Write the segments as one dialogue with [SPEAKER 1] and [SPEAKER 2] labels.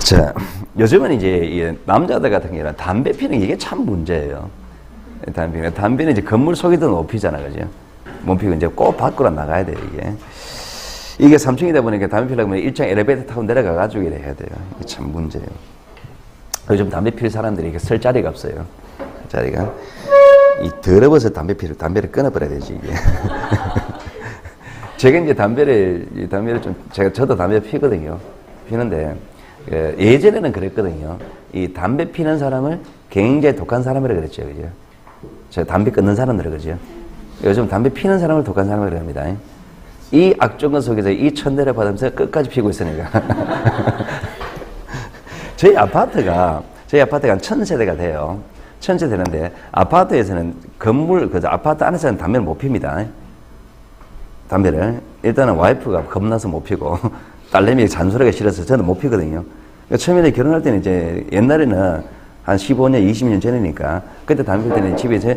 [SPEAKER 1] 자, 요즘은 이제 남자들 같은 경우는 담배 피는 게 이게 참 문제예요. 담배는 이제 건물 속에도 못 피잖아, 그죠? 못 피고 이제 꼭 밖으로 나가야 돼요, 이게. 이게 3층이다 보니까 담배 피려면 1층 엘리베이터 타고 내려가가지고 이래 해야 돼요. 이게 참 문제예요. 요즘 담배 피울 사람들이 이게 설 자리가 없어요. 자리가. 이 더러워서 담배를 끊어버려야 되지, 이게. 제가 이제 담배를 좀, 저도 담배 피거든요. 피는데, 예전에는 그랬거든요. 이 담배 피는 사람을 굉장히 독한 사람이라 그랬죠, 그죠? 저 담배 끊는 사람들을 그러죠. 요즘 담배 피는 사람을 독한 사람이라고 합니다. 이 악종근 속에서 이 천대를 받으면서 끝까지 피고 있으니까. 저희 아파트가 한 1000세대가 돼요. 1000세대인데, 아파트에서는 아파트 안에서는 담배를 못 핍니다. 담배를. 일단은 와이프가 겁나서 못 피고, 딸내미 잔소리가 싫어서 저는 못 피거든요. 처음에 결혼할 때는 이제 옛날에는 한 15년, 20년 전이니까 그때 담배 필 때는 집에서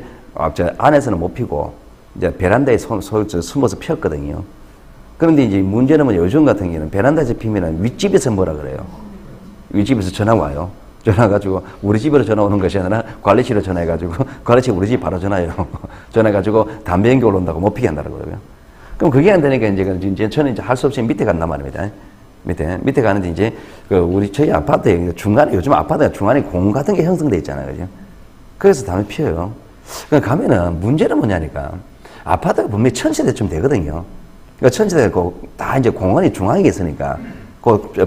[SPEAKER 1] 안에서는 못 피고 이제 베란다에 숨어서 피웠거든요. 그런데 이제 문제는 뭐냐, 요즘 같은 경우는 베란다에서 피면 윗집에서 뭐라 그래요? 윗집에서 전화 와요. 전화가지고 우리 집으로 전화 오는 것이 아니라 관리실로 전화해가지고 관리실 우리 집 바로 전화해요. 전화해가지고 담배 연기 올라온다고 못 피게 한다고 그러고요. 그럼 그게 안 되니까 이제 저는 이제 할 수 없이 밑에 간단 말입니다. 밑에 가는데 이제 저희 아파트에 중간에 요즘 아파트가 중간에 공 같은 게 형성돼 있잖아요. 그죠? 그래서 담배 피워요. 그러니까 가면은 문제는 뭐냐니까 아파트가 분명히 1000세대쯤 되거든요. 그러니까 1000세대가 다 이제 공원이 중앙에 있으니까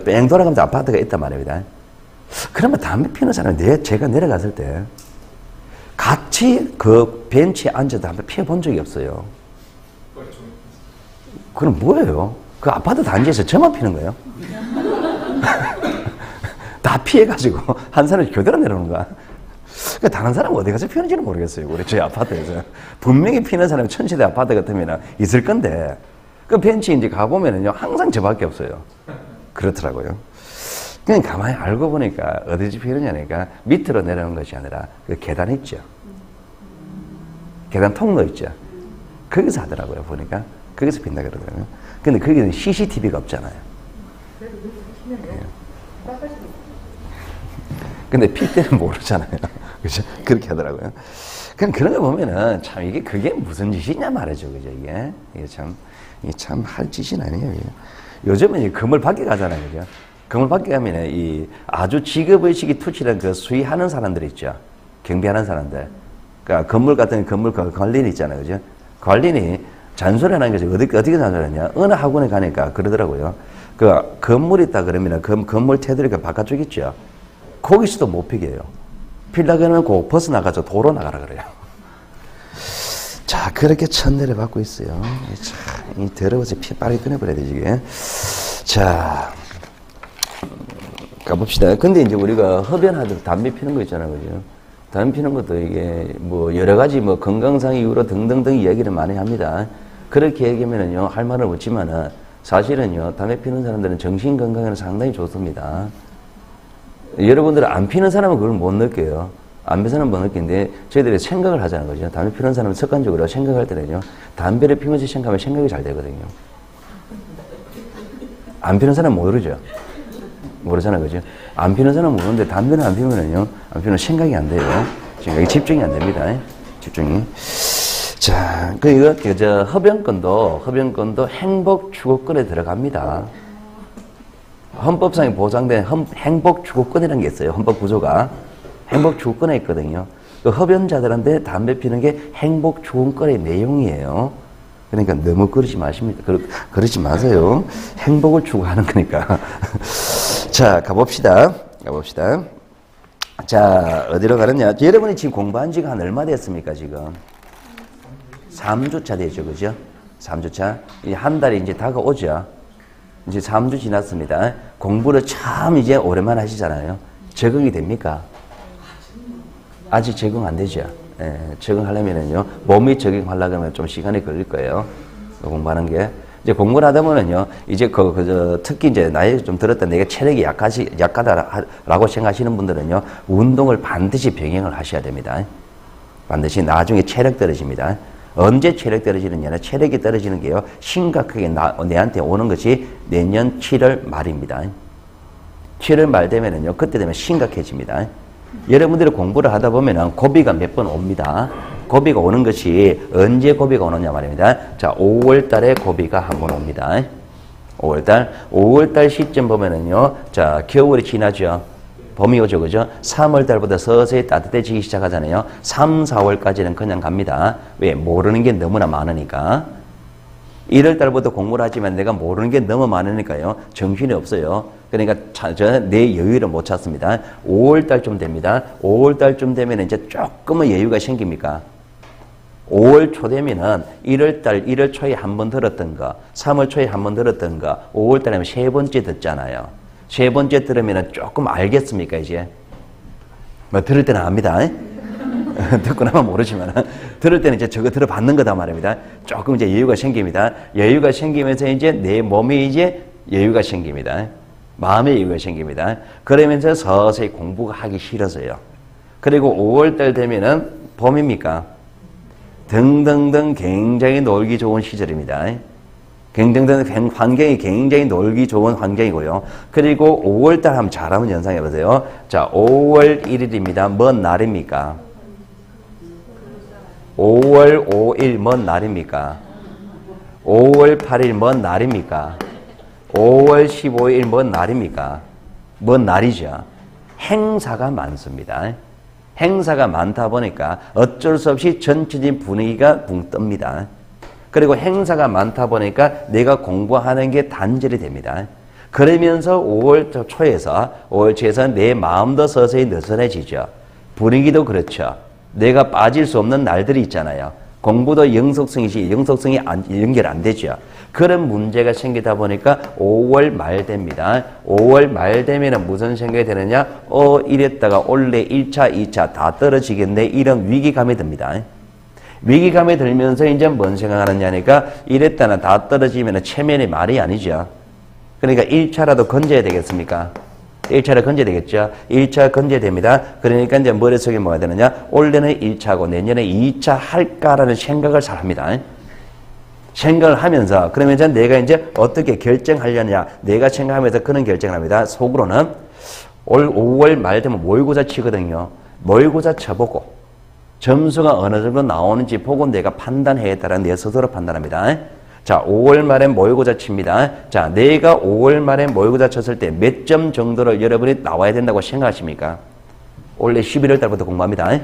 [SPEAKER 1] 뺑 돌아가면서 아파트가 있단 말입니다. 그러면 담배 피우는 사람이 제가 내려갔을 때 같이 그 벤치에 앉아서 담배 피워본 적이 없어요. 그럼 뭐예요? 그 아파트 단지에서 저만 피는 거예요? 다 피해가지고 한 사람이 교대로 내려오는 거야. 그러니까 다른 사람은 어디 가서 피우는지는 모르겠어요. 우리 저희 아파트에서. 분명히 피는 사람이 1000세대 아파트 같으면 있을 건데 그 벤치 이제 가보면은요 항상 저밖에 없어요. 그렇더라고요. 그냥 가만히 알고 보니까 어디서 피우느냐니까 밑으로 내려오는 것이 아니라 그 계단 있죠. 계단 통로 있죠. 거기서 하더라고요. 보니까. 거기서 핀다 그러더라고요. 근데 거기는 CCTV가 없잖아요. 근데 필 때는 모르잖아요. 그죠? 그렇게 하더라고요. 그런 거 보면은 참 그게 무슨 짓이냐 말이죠. 그죠? 이게 참 할 짓이 아니에요. 이게. 요즘은 이제 건물 밖에 가잖아요. 그죠? 건물 밖에 가면은 아주 직업의식이 투철한 그 수의하는 사람들 있죠. 경비하는 사람들. 그러니까 건물 같은 건물 관리인 있잖아요. 그죠? 관리인이 잔소리하는 것이 어떻게 잔소리하냐? 어느 학원에 가니까 그러더라고요. 그 건물 있다 그러면 건물 테두리가 바깥쪽 있죠. 거기서도 못 피게 해요. 필라 그러면 꼭 벗어나가서 도로 나가라 그래요. 자, 그렇게 천대를 받고 있어요. 참, 이 더러워서 피 빠르게 끊어버려야 되지, 이게. 자, 가봅시다. 근데 이제 우리가 흡연하듯 담배 피는 거 있잖아요. 그죠? 담배 피는 것도 이게 뭐 여러 가지 뭐 건강상 이유로 등등등 이야기를 많이 합니다. 그렇게 얘기하면은요, 할 말은 없지만은 사실은요, 담배 피는 사람들은 정신 건강에는 상당히 좋습니다. 여러분들은 안 피는 사람은 그걸 못 느껴요. 안 피는 사람은 못 느끼는데 저희들이 생각을 하자는 거죠. 담배 피는 사람은 습관적으로 생각할 때는요, 담배를 피면서 생각하면 생각이 잘 되거든요. 안 피는 사람은 모르죠. 모르잖아요. 그죠? 안 피는 사람은 모르는데 담배는 안 피면은요, 안 피면 생각이 안 돼요. 집중이 안 됩니다. 집중이. 자, 흡연권도 행복 추구권에 들어갑니다. 헌법상에 보장된 행복 추구권이라는 게 있어요. 헌법 구조가. 행복 추구권에 있거든요. 그 흡연자들한테 담배 피는 게 행복 추구권의 내용이에요. 그러니까 너무 그러지 마세요. 행복을 추구하는 거니까. 자, 가봅시다. 자, 어디로 가느냐. 여러분이 지금 공부한 지가 한 얼마 됐습니까, 지금? 3주차 되죠, 그죠? 3주차. 한 달이 이제 다가오죠. 이제 3주 지났습니다. 공부를 참 이제 오랜만에 하시잖아요. 적응이 됩니까? 아직 적응 안 되죠. 예, 적응하려면은요, 몸이 적응하려고 하면 좀 시간이 걸릴 거예요. 공부하는 게. 이제 공부를 하다 보면요, 이제 특히 이제 나이 좀 들었다 내가 체력이 약하다라고 생각하시는 분들은요, 운동을 반드시 병행을 하셔야 됩니다. 반드시 나중에 체력 떨어집니다. 언제 체력 떨어지느냐는 체력이 떨어지는 게요, 심각하게 내한테 오는 것이 내년 7월 말입니다. 7월 말 되면은요, 그때 되면 심각해집니다. 여러분들이 공부를 하다 보면은 고비가 몇 번 옵니다. 고비가 오는 것이 언제 고비가 오느냐 말입니다. 자, 5월 달에 고비가 한 번 옵니다. 5월 달 시점 보면은요, 자, 겨울이 지나죠. 봄이 오죠, 그죠? 3월 달부터 서서히 따뜻해지기 시작하잖아요. 3, 4월까지는 그냥 갑니다. 왜? 모르는 게 너무나 많으니까. 1월 달부터 공부를 하지만 내가 모르는 게 너무 많으니까요. 정신이 없어요. 그러니까 내 여유를 못 찾습니다. 5월 달쯤 됩니다. 5월 달쯤 되면 이제 조금은 여유가 생깁니까? 5월 초 되면은 1월 달, 1월 초에 한 번 들었던 거, 3월 초에 한 번 들었던 거, 5월 달에 세 번째 듣잖아요. 세 번째 들으면은 조금 알겠습니까, 이제? 뭐, 들을 때는 압니다. 듣고 나면 모르지만, 들을 때는 이제 저거 들어봤는 거다 말입니다. 조금 이제 여유가 생깁니다. 여유가 생기면서 이제 내 몸에 이제 여유가 생깁니다. 마음의 여유가 생깁니다. 그러면서 서서히 공부가 하기 싫어서요. 그리고 5월 달 되면은 봄입니까? 등등등 굉장히 놀기 좋은 시절입니다. 등등등 환경이 굉장히 놀기 좋은 환경이고요. 그리고 5월 달 한번 잘하면 연상해 보세요. 자, 5월 1일입니다. 뭔 날입니까? 5월 5일 뭔 날입니까? 5월 8일 뭔 날입니까? 5월 15일 뭔 날입니까? 뭔 날이죠? 행사가 많습니다. 행사가 많다 보니까 어쩔 수 없이 전체적인 분위기가 붕 뜹니다. 그리고 행사가 많다 보니까 내가 공부하는 게 단절이 됩니다. 그러면서 5월 초에서 내 마음도 서서히 느슨해지죠. 분위기도 그렇죠. 내가 빠질 수 없는 날들이 있잖아요. 공부도 영속성이 연결 안 되죠. 그런 문제가 생기다 보니까 5월 말 됩니다. 5월 말 되면 무슨 생각이 드느냐? 이랬다가 원래 1차, 2차 다 떨어지겠네. 이런 위기감이 듭니다. 위기감이 들면서 이제 뭔 생각하느냐니까 이랬다나 다 떨어지면 체면이 말이 아니죠. 그러니까 1차라도 건져야 되겠습니까? 1차를 건져야 되겠죠. 1차 건져야 됩니다. 그러니까 이제 머릿속에 뭐가 되느냐? 올해는 1차고 내년에 2차 할까라는 생각을 잘 합니다. 생각을 하면서 그러면 이제 내가 이제 어떻게 결정하려냐 내가 생각하면서 그런 결정을 합니다. 속으로는 올 5월 말 되면 모의고사 치거든요. 모의고사 쳐보고 점수가 어느 정도 나오는지 보고 내가 판단해야 따라 내 스스로 판단합니다. 자, 5월 말에 모의고사 칩니다. 자, 내가 5월 말에 모의고사 쳤을 때 몇 점 정도를 여러분이 나와야 된다고 생각하십니까? 원래 11월 달부터 공부합니다.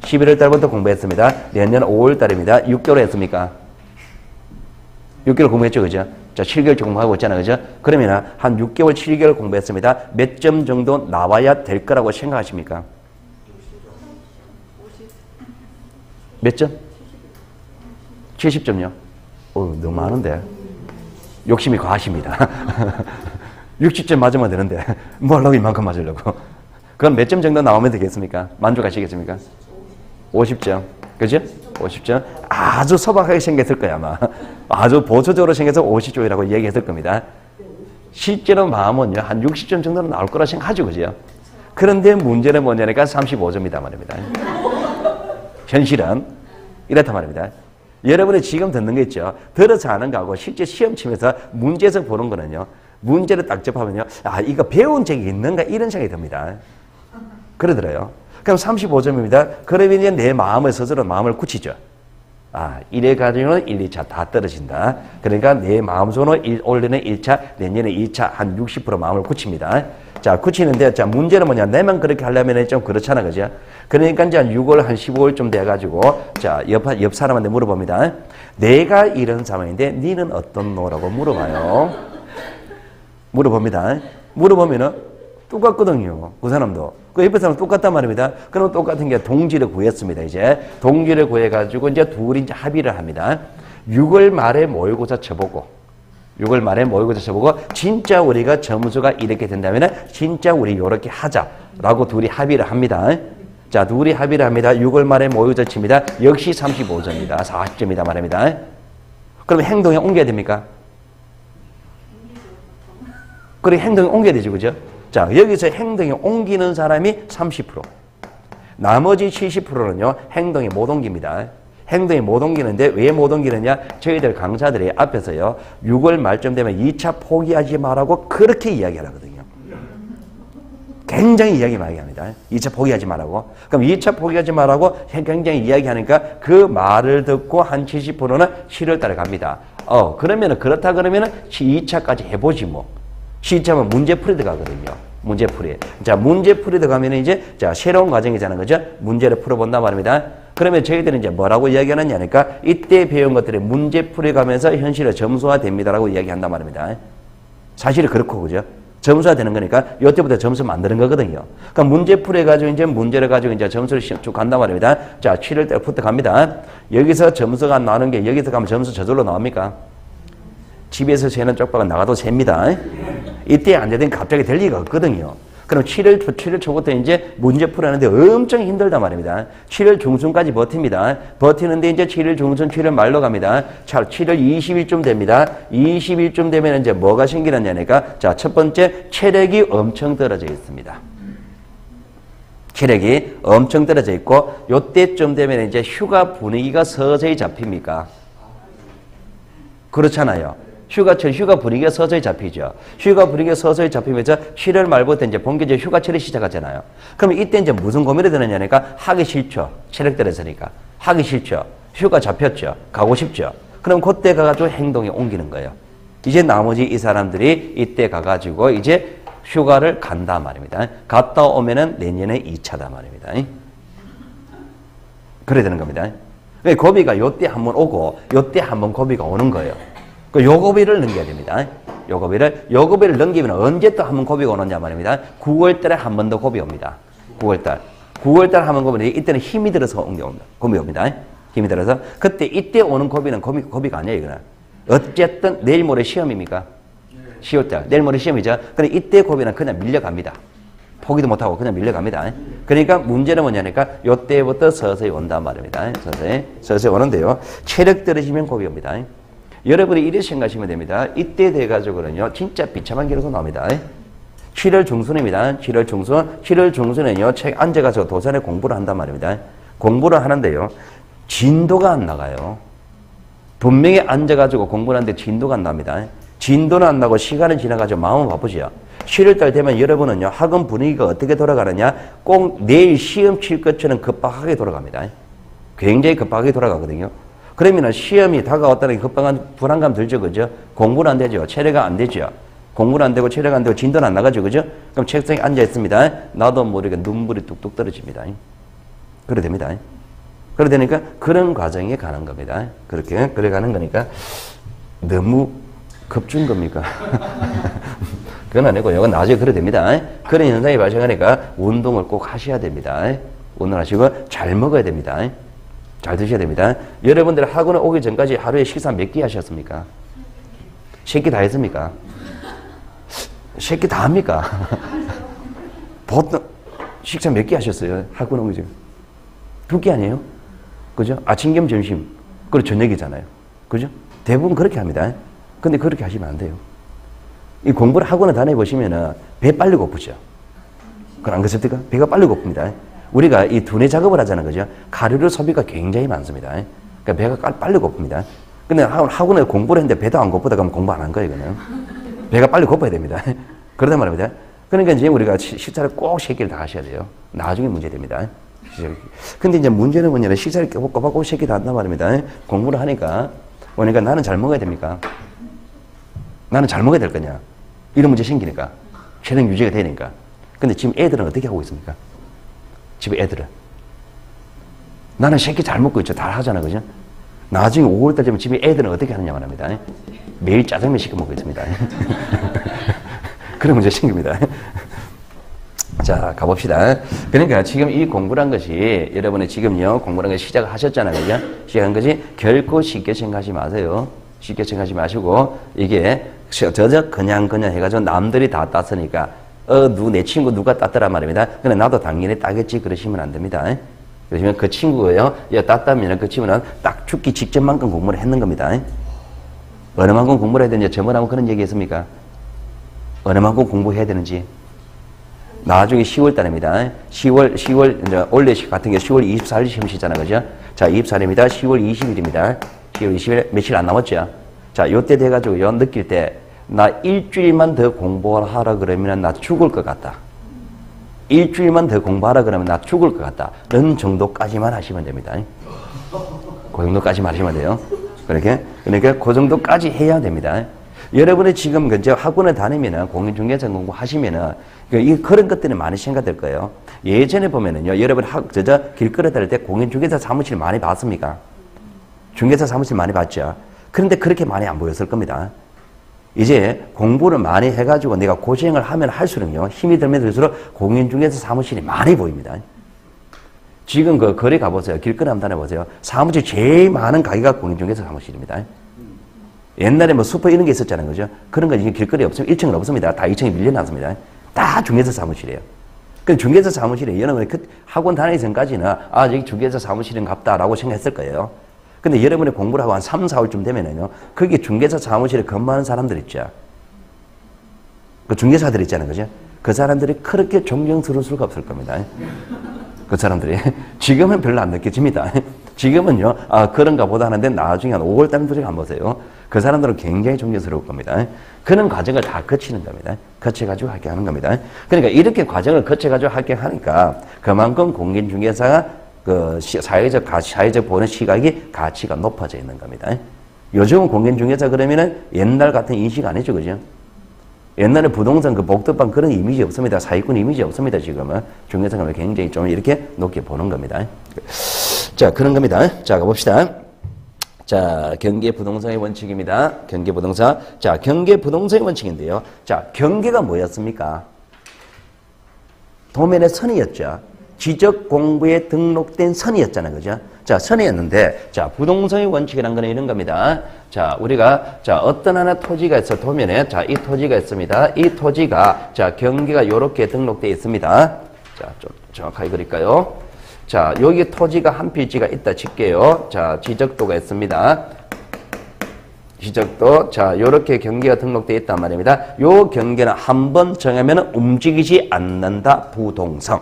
[SPEAKER 1] 11월 달부터 공부했습니다. 내년 5월 달입니다. 6개월 했습니까? 6개월 공부했죠, 그죠? 자, 7개월째 공부하고 있잖아요, 그죠? 그러면 한 6개월, 7개월 공부했습니다. 몇 점 정도 나와야 될 거라고 생각하십니까? 몇 점? 70점요? 너무 많은데. 욕심이 과하십니다. 60점 맞으면 되는데 뭘 하고 이만큼 맞으려고. 그럼 몇 점 정도 나오면 되겠습니까? 만족하시겠습니까? 50점. 그죠? 50점. 아주 소박하게 생겼을 거야, 아마. 아주 보수적으로 생겨서 50점이라고 얘기했을 겁니다. 실제로 마음은요, 한 60점 정도는 나올 거라 생각하죠, 그죠? 그런데 문제는 뭐냐니까 35점이다 말입니다. 현실은 이렇단 말입니다. 여러분이 지금 듣는 거 있죠? 들어서 하는 거하고 실제 시험 치면서 문제에서 보는 거는요. 문제를 딱 접하면요. 이거 배운 적이 있는가? 이런 생각이 듭니다. 그러더래요. 그럼 35점입니다. 그러면 이제 내 마음을 스스로 마음을 굳히죠. 이래가지고는 1, 2차 다 떨어진다. 그러니까 내 마음속으로 올해는 1차, 내년에 2차 한 60% 마음을 굳힙니다. 자, 굳히는데, 자, 문제는 뭐냐. 내만 그렇게 하려면 좀 그렇잖아, 그죠? 그러니까 이제 한 6월, 한 15월쯤 돼가지고, 자, 옆 사람한테 물어봅니다. 내가 이런 상황인데, 니는 어떤 노라고 물어봐요. 물어봅니다. 물어보면은 똑같거든요. 그 사람도. 그 옆에 사람 똑같단 말입니다. 그럼 똑같은 게 동지를 구했습니다, 이제. 동지를 구해가지고 이제 둘이 이제 합의를 합니다. 6월 말에 모의고사 쳐보고, 6월 말에 모의고사 쳐보고 진짜 우리가 점수가 이렇게 된다면 진짜 우리 이렇게 하자라고 둘이 합의를 합니다. 자, 둘이 합의를 합니다. 6월 말에 모의고사 칩니다. 역시 35점이다. 40점이다 말입니다. 그럼 행동에 옮겨야 됩니까? 그래, 행동에 옮겨야 되죠, 그죠? 자, 여기서 행동에 옮기는 사람이 30%. 나머지 70%는요, 행동에 못 옮깁니다. 행동이 못 옮기는데 왜 못 옮기느냐? 저희들 강사들이 앞에서요. 6월 말쯤 되면 2차 포기하지 말라고 그렇게 이야기를 하거든요. 굉장히 이야기 많이 합니다. 2차 포기하지 말라고. 그럼 2차 포기하지 말라고 굉장히 이야기하니까 그 말을 듣고 한 70%는 7월 달에 갑니다. 그러면은 그렇다 그러면은 2차까지 해보지 뭐. 2차면 문제풀이 들어가거든요. 문제풀이. 자, 문제풀이 들어가면 이제 자, 새로운 과정이잖아요. 그죠? 문제를 풀어본단 말입니다. 그러면 저희들은 이제 뭐라고 이야기하느냐 하니까 이때 배운 것들이 문제풀이 가면서 현실의 점수화 됩니다라고 이야기한단 말입니다. 사실은 그렇고, 그죠? 점수화 되는 거니까 이때부터 점수 만드는 거거든요. 그러니까 문제풀이 가지고 이제 문제를 가지고 이제 점수를 쭉 간단 말입니다. 자, 7월 달부터 갑니다. 여기서 점수가 나오는 게 여기서 가면 점수 저절로 나옵니까? 집에서 세는 쪽박은 나가도 셉니다. 이때 안 되더니 갑자기 될 리가 없거든요. 그럼 7월 초부터 이제 문제 풀어내는데 엄청 힘들단 말입니다. 7월 중순까지 버팁니다. 버티는데 이제 7월 중순, 7월 말로 갑니다. 자, 7월 20일쯤 됩니다. 20일쯤 되면 이제 뭐가 생기느냐니까 자, 첫 번째 체력이 엄청 떨어져 있습니다. 체력이 엄청 떨어져 있고 요때쯤 되면 이제 휴가 분위기가 서서히 잡힙니까? 그렇잖아요. 휴가철, 휴가 분위기가 서서히 잡히죠. 휴가 분위기가 서서히 잡히면서 7월 말부터 이제 본격적으로 휴가철이 시작하잖아요. 그럼 이때 이제 무슨 고민이 드느냐니까 하기 싫죠. 체력 떨어지니까. 하기 싫죠. 휴가 잡혔죠. 가고 싶죠. 그럼 그때 가가지고 행동에 옮기는 거예요. 이제 나머지 이 사람들이 이때 가가지고 이제 휴가를 간다 말입니다. 갔다 오면은 내년에 2차다 말입니다. 그래야 되는 겁니다. 고비가 요때 한번 오고 요때 한번 고비가 오는 거예요. 그 요고비를 넘겨야 됩니다. 요고비를 넘기면 언제 또 한 번 고비가 오느냐 말입니다. 9월 달에 한 번 더 고비 옵니다. 9월 달 한 번 고비, 이때는 힘이 들어서 옮겨옵니다. 고비 옵니다. 힘이 들어서. 그때, 이때 오는 고비는 고비가 아니에요, 이거는. 어쨌든 내일 모레 시험입니까? 10월 달. 내일 모레 시험이죠. 근데 이때 고비는 그냥 밀려갑니다. 포기도 못하고 그냥 밀려갑니다. 그러니까 문제는 뭐냐니까 요때부터 서서히 온단 말입니다. 서서히 오는데요. 체력 떨어지면 고비 옵니다. 여러분이 이렇게 생각하시면 됩니다. 이때 돼가지고는요, 진짜 비참한 결과가 나옵니다. 7월 중순입니다. 7월 중순. 7월 중순에는요, 책 앉아가지고 도산에 공부를 한단 말입니다. 공부를 하는데요, 진도가 안 나가요. 분명히 앉아가지고 공부를 하는데 진도가 안 납니다. 진도는 안 나고 시간은 지나가지고 마음은 바쁘죠. 7월달 되면 여러분은요, 학원 분위기가 어떻게 돌아가느냐, 꼭 내일 시험 칠 것처럼 급박하게 돌아갑니다. 굉장히 급박하게 돌아가거든요. 그러면은 시험이 다가왔다는 게 급박한 불안감 들죠, 그죠? 공부는 안 되죠. 체력이 안 되죠. 공부는 안 되고 체력 안 되고 진도는 안 나가죠, 그죠? 그럼 책상에 앉아 있습니다. 나도 모르게 눈물이 뚝뚝 떨어집니다. 그래 됩니다. 그래 되니까 그런 과정에 가는 겁니다. 그렇게 그래 가는 거니까 너무 급준 겁니까? 그건 아니고 이건 나중에 그래 됩니다. 그런 현상이 발생하니까 운동을 꼭 하셔야 됩니다. 운동하시고 잘 먹어야 됩니다. 잘 드셔야 됩니다. 여러분들 학원에 오기 전까지 하루에 식사 몇 끼 하셨습니까? 3끼 다 했습니까? 3끼 다 합니까? 보통 식사 몇 끼 하셨어요? 학원 오기 전. 2끼 아니에요? 그죠? 아침 겸 점심. 그리고 저녁이잖아요. 그죠? 대부분 그렇게 합니다. 근데 그렇게 하시면 안 돼요. 이 공부를 학원에 다녀보시면은 배 빨리 고프죠? 그건 안 그렇습니까? 배가 빨리 고픕니다. 우리가 이 두뇌 작업을 하잖아요. 그죠? 가루를 소비가 굉장히 많습니다. 그러니까 배가 빨리 고픕니다. 근데 학원에 공부를 했는데 배도 안 고프다 그러면 공부 안 한 거예요, 이거는. 배가 빨리 고파야 됩니다. 그러단 말입니다. 그러니까 이제 우리가 식사를 꼭 3끼를 다 하셔야 돼요. 나중에 문제 됩니다. 근데 이제 문제는 뭐냐면 식사를 꼬박꼬박 3끼 다 한단 말입니다. 공부를 하니까. 그러니까 나는 잘 먹어야 됩니까? 나는 잘 먹어야 될 거냐? 이런 문제 생기니까. 체력 유지가 되니까. 근데 지금 애들은 어떻게 하고 있습니까? 집에 애들은. 나는 새끼 잘 먹고 있죠. 다 하잖아. 그죠? 나중에 5월달 되면 집에 애들은 어떻게 하느냐 말합니다. 매일 짜장면 시켜 먹고 있습니다. 그런 문제 생깁니다. 자, 가봅시다. 그러니까 지금 이 공부란 것이 여러분이 지금요, 공부란 것이 시작을 하셨잖아요. 그죠? 시작한 것이 결코 쉽게 생각하지 마세요. 쉽게 생각하지 마시고, 이게 저저 그냥 해가지고 남들이 다 땄으니까, 내 친구 누가 땄더란 말입니다. 근데 나도 당연히 따겠지. 그러시면 안 됩니다. 그러시면 그 친구예요. 땄다면 그 친구는 딱 죽기 직전만큼 공부를 했는 겁니다. 어느 만큼 공부를 해야 되는지 저번에 한번 그런 얘기 했습니까? 어느 만큼 공부해야 되는지. 나중에 10월 달입니다. 10월, 이제 원래 같은 게 10월 24일 시험시잖아요. 그죠? 자, 24일입니다. 10월 20일입니다. 10월 20일 며칠 안 남았죠? 자, 요때 돼가지고요, 느낄 때, 나 일주일만 더 공부를 하라 그러면 나 죽을 것 같다. 일주일만 더 공부하라 그러면 나 죽을 것 같다. 는 정도까지만 하시면 됩니다. 그 정도까지만 하시면 돼요. 그러니까 그 정도까지 해야 됩니다. 여러분이 지금 이제 학원에 다니면은 공인중개사 공부하시면은 그런 것들이 많이 생각될 거예요. 예전에 보면은요, 여러분 길거리 다닐 때 공인중개사 사무실 많이 봤습니까? 중개사 사무실 많이 봤죠. 그런데 그렇게 많이 안 보였을 겁니다. 이제 공부를 많이 해가지고 내가 고생을 하면 할수록요, 힘이 들면 들수록 공인중개사 사무실이 많이 보입니다. 지금 그 거리 가보세요. 길거리 한번 다녀보세요. 사무실 제일 많은 가게가 공인중개사 사무실입니다. 옛날에 뭐 슈퍼 이런 게 있었잖아요. 그죠? 그런 거 지금 길거리에 없으면 1층은 없습니다. 다 2층이 밀려났습니다. 다 중개사 사무실이에요. 그 중개사 사무실에 여러분이 학원 다니기 전까지는 아, 여기 중개사 사무실인갑다라고 생각했을 거예요. 근데 여러분이 공부를 하고 한 3, 4월쯤 되면은요, 거기 중개사 사무실에 근무하는 사람들 있죠. 그 중개사들 있잖아요. 그죠? 그 사람들이 그렇게 존경스러울 수가 없을 겁니다. 그 사람들이. 지금은 별로 안 느껴집니다. 지금은요, 아, 그런가 보다 하는데 나중에 한 5월 달부터 한번 보세요. 그 사람들은 굉장히 존경스러울 겁니다. 그런 과정을 다 거치는 겁니다. 거쳐가지고 합격하는 겁니다. 그러니까 이렇게 과정을 거쳐가지고 합격하니까 그만큼 공인중개사가 그 사회적 보는 시각이 가치가 높아져 있는 겁니다. 요즘은 공인중개사 그러면은 옛날 같은 인식 아니죠, 그죠? 옛날에 부동산 그 복덕방 그런 이미지 없습니다. 사기꾼 이미지 없습니다, 지금은. 중개사가 굉장히 좀 이렇게 높게 보는 겁니다. 자, 그런 겁니다. 자, 가봅시다. 자, 경계 부동산의 원칙입니다. 경계 부동산. 자, 경계 부동산의 원칙인데요. 자, 경계가 뭐였습니까? 도면의 선이었죠. 지적 공부에 등록된 선이었잖아요. 그죠? 자, 선이었는데, 자, 부동산의 원칙이란 건 이런 겁니다. 자, 우리가, 자, 어떤 하나 토지가 있어, 도면에, 자, 이 토지가 있습니다. 이 토지가, 자, 경계가 요렇게 등록되어 있습니다. 자, 좀 정확하게 그릴까요? 자, 여기 토지가 한 필지가 있다 칠게요. 자, 지적도가 있습니다. 지적도, 자, 요렇게 경계가 등록되어 있단 말입니다. 요 경계는 한번 정하면 움직이지 않는다, 부동산.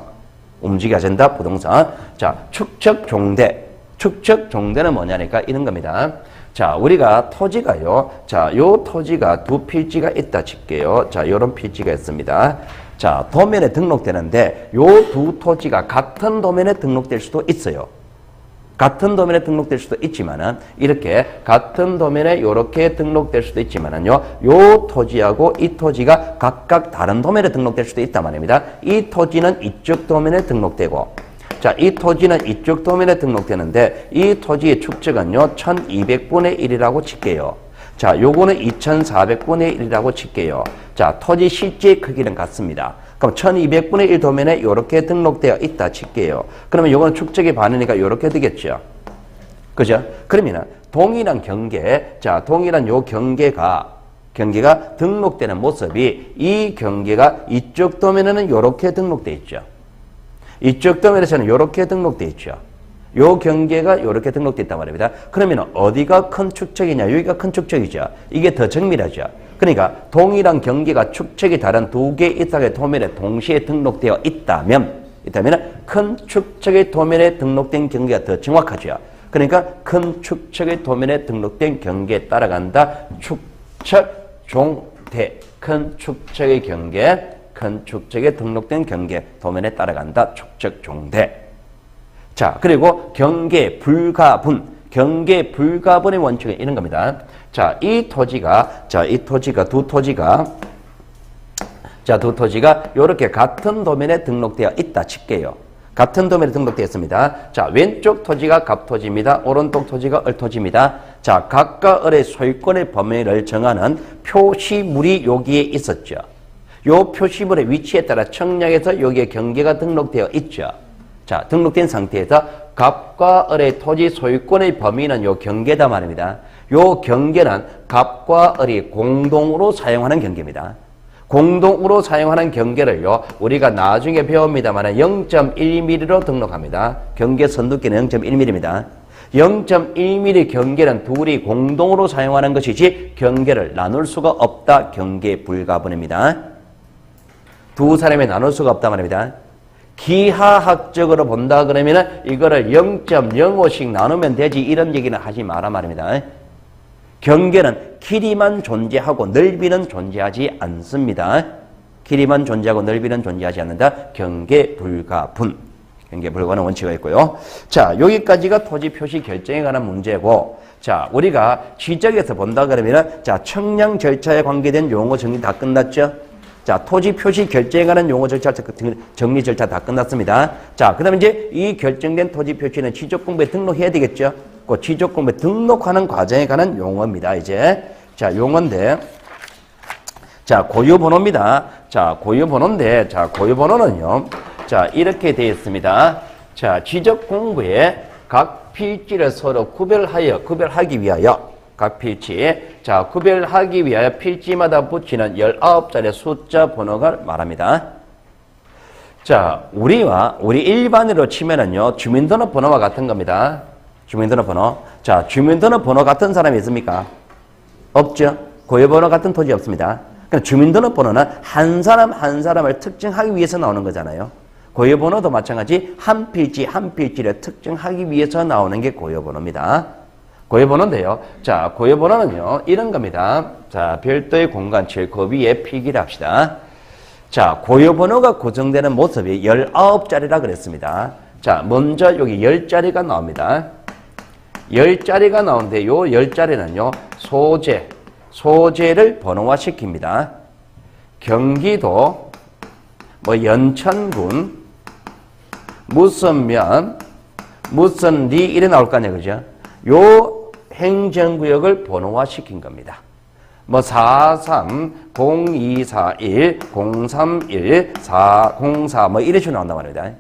[SPEAKER 1] 움직여야 된다, 부동산. 자, 축척 종대. 축척 종대는 뭐냐니까 이런 겁니다. 자, 우리가 토지가요. 자, 요 토지가 두 필지가 있다 칠게요. 자, 요런 필지가 있습니다. 자, 도면에 등록되는데 요 두 토지가 같은 도면에 등록될 수도 있어요. 같은 도면에 등록될 수도 있지만은 이렇게 같은 도면에 요렇게 등록될 수도 있지만은요. 요 토지하고 이 토지가 각각 다른 도면에 등록될 수도 있단 말입니다. 이 토지는 이쪽 도면에 등록되고 자, 이 토지는 이쪽 도면에 등록되는데 이 토지의 축적은요. 1200분의 1이라고 칠게요. 자, 요거는 2400분의 1이라고 칠게요. 자, 토지 실제 크기는 같습니다. 그럼 1200분의 1 도면에 이렇게 등록되어 있다 칠게요. 그러면 요거는 축적의 반이니까 이렇게 되겠죠. 그죠? 그러면 동일한 경계, 자, 동일한 요 경계가 등록되는 모습이 이 경계가 이쪽 도면에는 이렇게 등록되어 있죠. 이쪽 도면에서는 이렇게 등록되어 있죠. 요 경계가 이렇게 등록되어 있단 말입니다. 그러면 어디가 큰 축척이냐? 여기가 큰 축척이죠. 이게 더 정밀하죠. 그러니까 동일한 경계가 축척이 다른 두 개의 이상의 도면에 동시에 등록되어 있다면 큰 축척의 도면에 등록된 경계가 더 정확하죠. 그러니까 큰 축척의 도면에 등록된 경계에 따라간다. 축척 종대. 큰 축척의 경계, 큰 축척에 등록된 경계 도면에 따라간다. 축척 종대. 자, 그리고 경계 불가분. 경계 불가분의 원칙은 이런 겁니다. 자, 이 토지가 두 토지가 이렇게 같은 도면에 등록되어 있다 칠게요. 같은 도면에 등록되어 있습니다. 자, 왼쪽 토지가 갑토지입니다. 오른쪽 토지가 을토지입니다. 자, 각각 을의 소유권의 범위를 정하는 표시물이 여기에 있었죠. 요 표시물의 위치에 따라 청량해서 여기에 경계가 등록되어 있죠. 자, 등록된 상태에서 갑과 을의 토지 소유권의 범위는 요 경계다 말입니다. 요 경계는 갑과 을이 공동으로 사용하는 경계입니다. 공동으로 사용하는 경계를요, 우리가 나중에 배웁니다만 0.1mm로 등록합니다. 경계 선두께는 0.1mm입니다. 0.1mm 경계는 둘이 공동으로 사용하는 것이지 경계를 나눌 수가 없다. 경계 불가분입니다. 두 사람이 나눌 수가 없다 말입니다. 기하학적으로 본다 그러면은 이거를 0.05씩 나누면 되지 이런 얘기는 하지 마라 말입니다. 경계는 길이만 존재하고 넓이는 존재하지 않습니다. 길이만 존재하고 넓이는 존재하지 않는다. 경계불가분. 경계불가는 원칙이 있고요. 자, 여기까지가 토지 표시 결정에 관한 문제고, 자, 우리가 지적에서 본다 그러면은, 자, 청량 절차에 관계된 용어 정리 다 끝났죠? 자, 토지 표시 결정에 관한 용어 절차, 정리 절차 다 끝났습니다. 자, 그 다음에 이제 이 결정된 토지 표시는 지적공부에 등록해야 되겠죠? 그 지적공부에 등록하는 과정에 관한 용어입니다, 이제. 자, 용어인데, 자, 고유번호입니다. 자, 고유번호인데, 자, 고유번호는요, 자, 이렇게 되어 있습니다. 자, 지적공부에 각 필지를 서로 구별하기 위하여, 각 필지, 자, 구별하기 위하여 필지마다 붙이는 19자리의 숫자 번호가 말합니다. 자, 우리 일반으로 치면은요, 주민등록번호와 같은 겁니다. 주민등록번호. 자, 주민등록번호 같은 사람이 있습니까? 없죠? 고유번호 같은 토지 없습니다. 그러니까 주민등록번호는 한 사람 한 사람을 특정하기 위해서 나오는 거잖아요. 고유번호도 마찬가지 한 필지 한 필지를 특정하기 위해서 나오는 게 고유번호입니다. 고유번호인데요. 자, 고유번호는요, 이런 겁니다. 자, 별도의 공간칠 그 위에 필기를 합시다. 자, 고유번호가 구성되는 모습이 19자리라 그랬습니다. 자, 먼저 여기 10자리가 나옵니다. 10자리가 나오는데 요 10자리는요, 소재를 번호화 시킵니다. 경기도, 뭐 연천군, 무슨 면, 무슨 리 이래 나올 거 아니에요, 그죠? 요 행정구역을 번호화 시킨 겁니다. 뭐 43, 0241, 031, 404 뭐 이래 식으로 나온단 말입니다.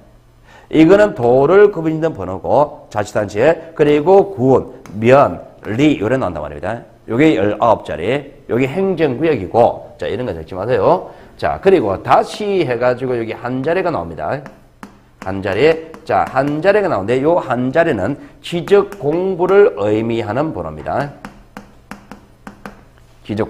[SPEAKER 1] 이거는 도를 구분짓는 번호고 자치단체 그리고 군, 면, 리 이래 나온단 말입니다. 요게 19자리, 요게 행정구역이고, 자, 이런 거 적지 마세요. 자, 그리고 다시 해가지고 여기 한 자리가 나옵니다. 한 자리. 자, 한 자리가 나오는데 요 한 자리는 지적 공부를 의미하는 번호입니다. 지적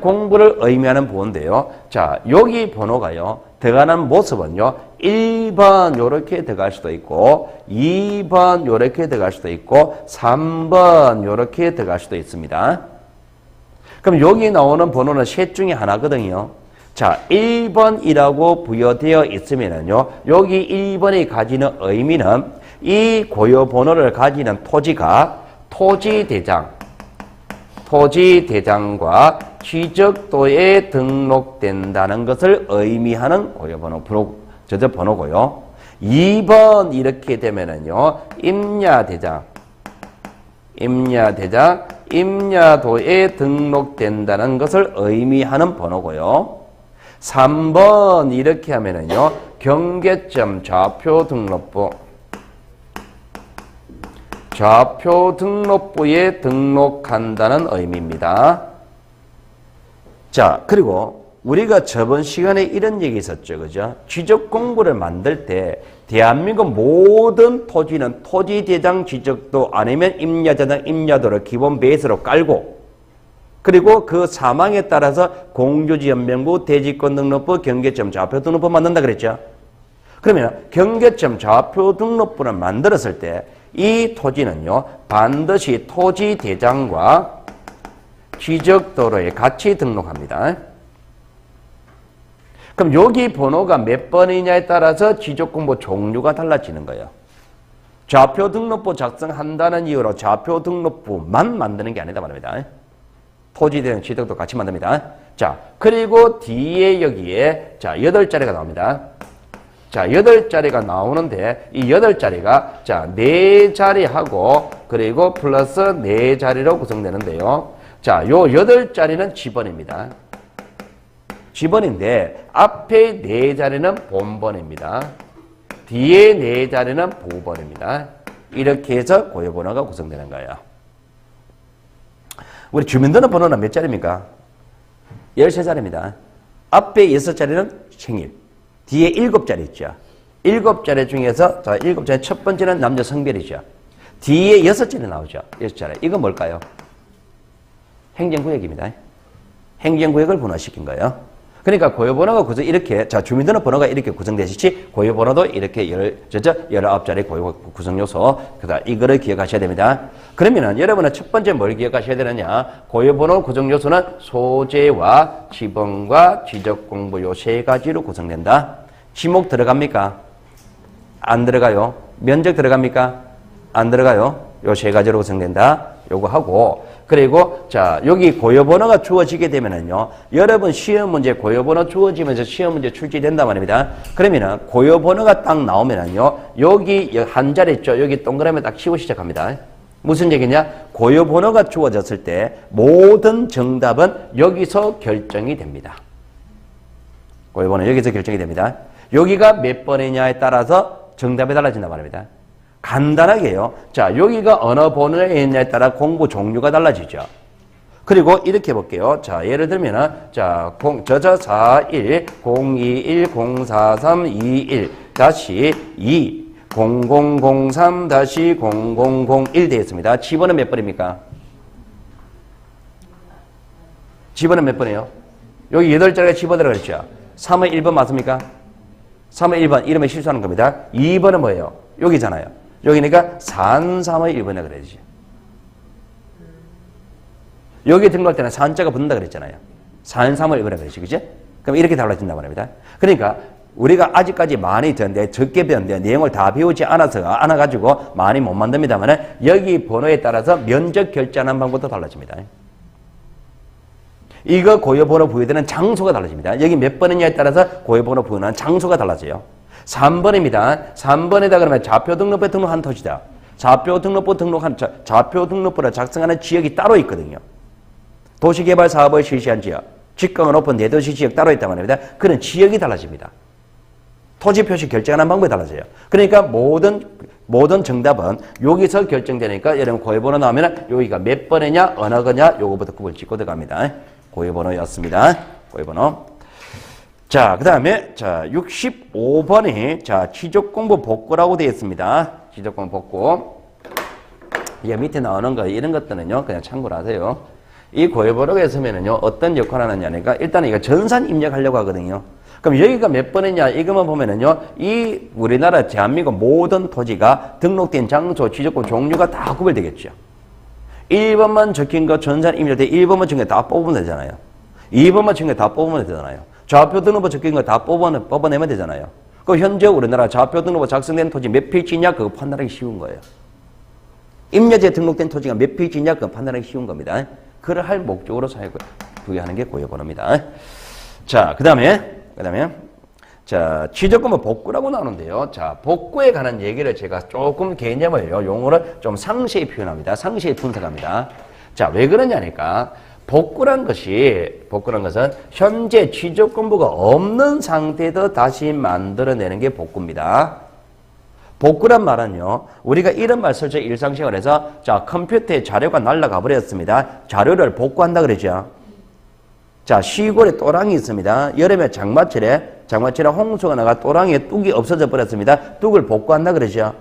[SPEAKER 1] 공부를 의미하는 번호인데요. 자, 여기 번호가요, 들어가는 모습은요, 1번 요렇게 들어갈 수도 있고, 2번 요렇게 들어갈 수도 있고, 3번 요렇게 들어갈 수도 있습니다. 그럼 여기 나오는 번호는 셋 중에 하나거든요. 자, 1번이라고 부여되어 있으면은요, 여기 1번이 가지는 의미는 이 고유 번호를 가지는 토지가 토지대장과 지적도에 등록된다는 것을 의미하는 고유 번호, 저저 번호고요. 2번 이렇게 되면은요, 임야도에 등록된다는 것을 의미하는 번호고요. 3번 이렇게 하면은요, 경계점 좌표 등록부에 등록한다는 의미입니다. 자, 그리고 우리가 저번 시간에 이런 얘기 있었죠, 그죠? 지적 공부를 만들 때 대한민국 모든 토지는 토지대장 지적도 아니면 임야대장 임야도를 기본 베이스로 깔고, 그리고 그 사망에 따라서 공유지연명부, 대지권 등록부, 경계점 좌표 등록부 만든다 그랬죠. 그러면 경계점 좌표 등록부를 만들었을 때 이 토지는요, 반드시 토지대장과 지적도로에 같이 등록합니다. 그럼 여기 번호가 몇 번이냐에 따라서 지적공부 종류가 달라지는 거예요. 좌표 등록부 작성한다는 이유로 좌표 등록부만 만드는 게 아니다 말입니다. 토지대장 지적도 같이 만듭니다. 자, 그리고 뒤에 여기에 자, 8자리가 나옵니다. 자, 8자리가 나오는데 이 8자리가 자, 4자리하고 그리고 플러스 4자리로 구성되는데요. 자, 요 8자리는 지번입니다. 지번인데 앞에 4자리는 본번입니다. 뒤에 4자리는 부번입니다. 이렇게 해서 고유번호가 구성되는 거예요. 우리 주민등록번호는 몇 자리입니까? 13자리입니다. 앞에 6자리는 생일, 뒤에 7자리 있죠. 7자리 중에서 자, 7자리 첫 번째는 남녀 성별이죠. 뒤에 6자리 나오죠. 6자리. 이건 뭘까요? 행정구역입니다. 행정구역을 분화시킨 거예요. 그러니까 고유번호가 구성 이렇게 자 주민등록번호가 이렇게 구성되시지 고유번호도 이렇게 19자리 고유 구성 요소 그다 이거를 기억하셔야 됩니다. 그러면은 여러분은 첫 번째 뭘 기억하셔야 되느냐? 고유번호 구성 요소는 소재와 지번과 지적 공부 요 세 가지로 구성된다. 지목 들어갑니까? 안 들어가요. 면적 들어갑니까? 안 들어가요. 요 세 가지로 구성된다. 요거 하고 그리고 자 여기 고유번호가 주어지게 되면은요 여러분 시험 문제 고유번호 주어지면서 시험 문제 출제된단 말입니다. 그러면은 고유번호가 딱 나오면은요 여기 한 자리 있죠. 여기 동그라미 딱 치고 시작합니다. 무슨 얘기냐? 고유번호가 주어졌을 때 모든 정답은 여기서 결정이 됩니다. 고유번호 여기서 결정이 됩니다. 여기가 몇 번이냐에 따라서 정답이 달라진단 말입니다. 간단하게요. 자, 여기가 어느 번호에 있냐에 따라 공부 종류가 달라지죠. 그리고 이렇게 볼게요. 자, 예를 들면은, 자, 41, 021, 043, 21, 다시 2, 0003, 다시 0001 되겠습니다. 지번은 몇 번입니까? 지번은 몇 번이에요? 여기 8자리가 집어 들어갔죠. 3의 1번 맞습니까? 3의 1번, 이름에 실수하는 겁니다. 2번은 뭐예요? 여기잖아요. 여기니까 3의 1번이라 그래야지. 여기 등록할 때는 산자가 붙는다 그랬잖아요. 3의 1번이라 그랬지, 그죠? 그럼 이렇게 달라진단 말입니다. 그러니까 우리가 아직까지 많이 듣는데 적게 배웠는데 내용을 다 배우지 않아가지고 많이 못 만듭니다만 여기 번호에 따라서 면적 결제하는 방법도 달라집니다. 이거 고유번호 부여되는 장소가 달라집니다. 여기 몇 번이냐에 따라서 고유번호 부여하는 장소가 달라져요. 3번입니다. 3번에다 그러면 좌표 등록부 등록한 토지다. 좌표 등록부를 작성하는 지역이 따로 있거든요. 도시개발 사업을 실시한 지역, 직강을 높은 대도시 지역 따로 있단 말입니다. 그런 지역이 달라집니다. 토지 표시 결정하는 방법이 달라져요. 그러니까 모든 정답은 여기서 결정되니까 여러분 고유번호 나오면 여기가 몇 번이냐, 어느 거냐 요거부터 구분 짓고 들어갑니다. 고유번호였습니다. 고유번호. 자, 그 다음에, 자, 65번이, 자, 지적공부 복구라고 되어 있습니다. 지적공부 복구. 이게 밑에 나오는 거, 이런 것들은요, 그냥 참고로 하세요. 이 고유번호가 있으면은요, 어떤 역할을 하느냐니까, 일단은 이거 전산 입력하려고 하거든요. 그럼 여기가 몇 번이냐, 이것만 보면은요, 이 우리나라 대한민국 모든 토지가 등록된 장소, 지적권 종류가 다 구별되겠죠. 1번만 적힌 거 전산 입력돼 1번만 적힌 거 다 뽑으면 되잖아요. 2번만 적힌 거 다 뽑으면 되잖아요. 좌표 등록부 적힌 거 다 뽑아내면 되잖아요. 그 현재 우리나라 좌표 등록부 작성된 토지 몇 필지냐 그거 판단하기 쉬운 거예요. 임야지에 등록된 토지가 몇 필지냐 그거 판단하기 쉬운 겁니다. 그걸 할 목적으로 구매하는 게 고유번호입니다. 자, 그 다음에 자, 지적금은 복구라고 나오는데요. 자, 복구에 관한 얘기를 제가 조금 개념을 용어를 좀 상세히 표현합니다. 상세히 분석합니다. 자, 왜 그러냐니까 복구란 것은 현재 지적금부가 없는 상태에서 다시 만들어내는 게 복구입니다. 복구란 말은요, 우리가 이런 말 설치 일상생활에서 자, 컴퓨터에 자료가 날아가 버렸습니다. 자료를 복구한다 그러죠. 자, 시골에 또랑이 있습니다. 여름에 장마철에 홍수가 나가 또랑이에 뚝이 없어져 버렸습니다. 뚝을 복구한다 그러죠.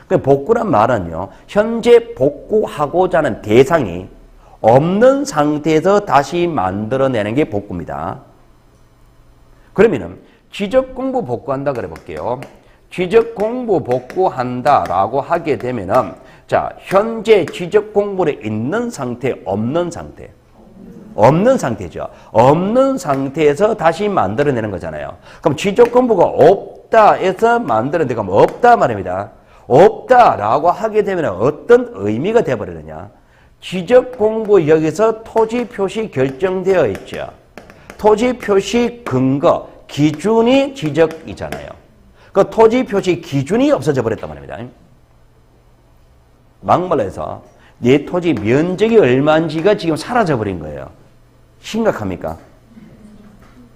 [SPEAKER 1] 그 복구란 말은요, 현재 복구하고자 하는 대상이 없는 상태에서 다시 만들어내는 게 복구입니다. 그러면은 지적공부 복구한다 그래 볼게요. 지적공부 복구한다라고 하게 되면은 자, 현재 지적공부에 있는 상태, 없는 상태. 없는 상태죠. 없는 상태에서 다시 만들어내는 거잖아요. 그럼 지적공부가 없다에서 만들어내고 없다 말입니다. 없다라고 하게 되면 어떤 의미가 되어버리느냐. 지적공부 여기서 토지표시 결정되어 있죠. 토지표시 근거, 기준이 지적이잖아요. 그 토지표시 기준이 없어져 버렸단 말입니다. 막말로 해서 내 토지 면적이 얼마인지가 지금 사라져 버린 거예요. 심각합니까?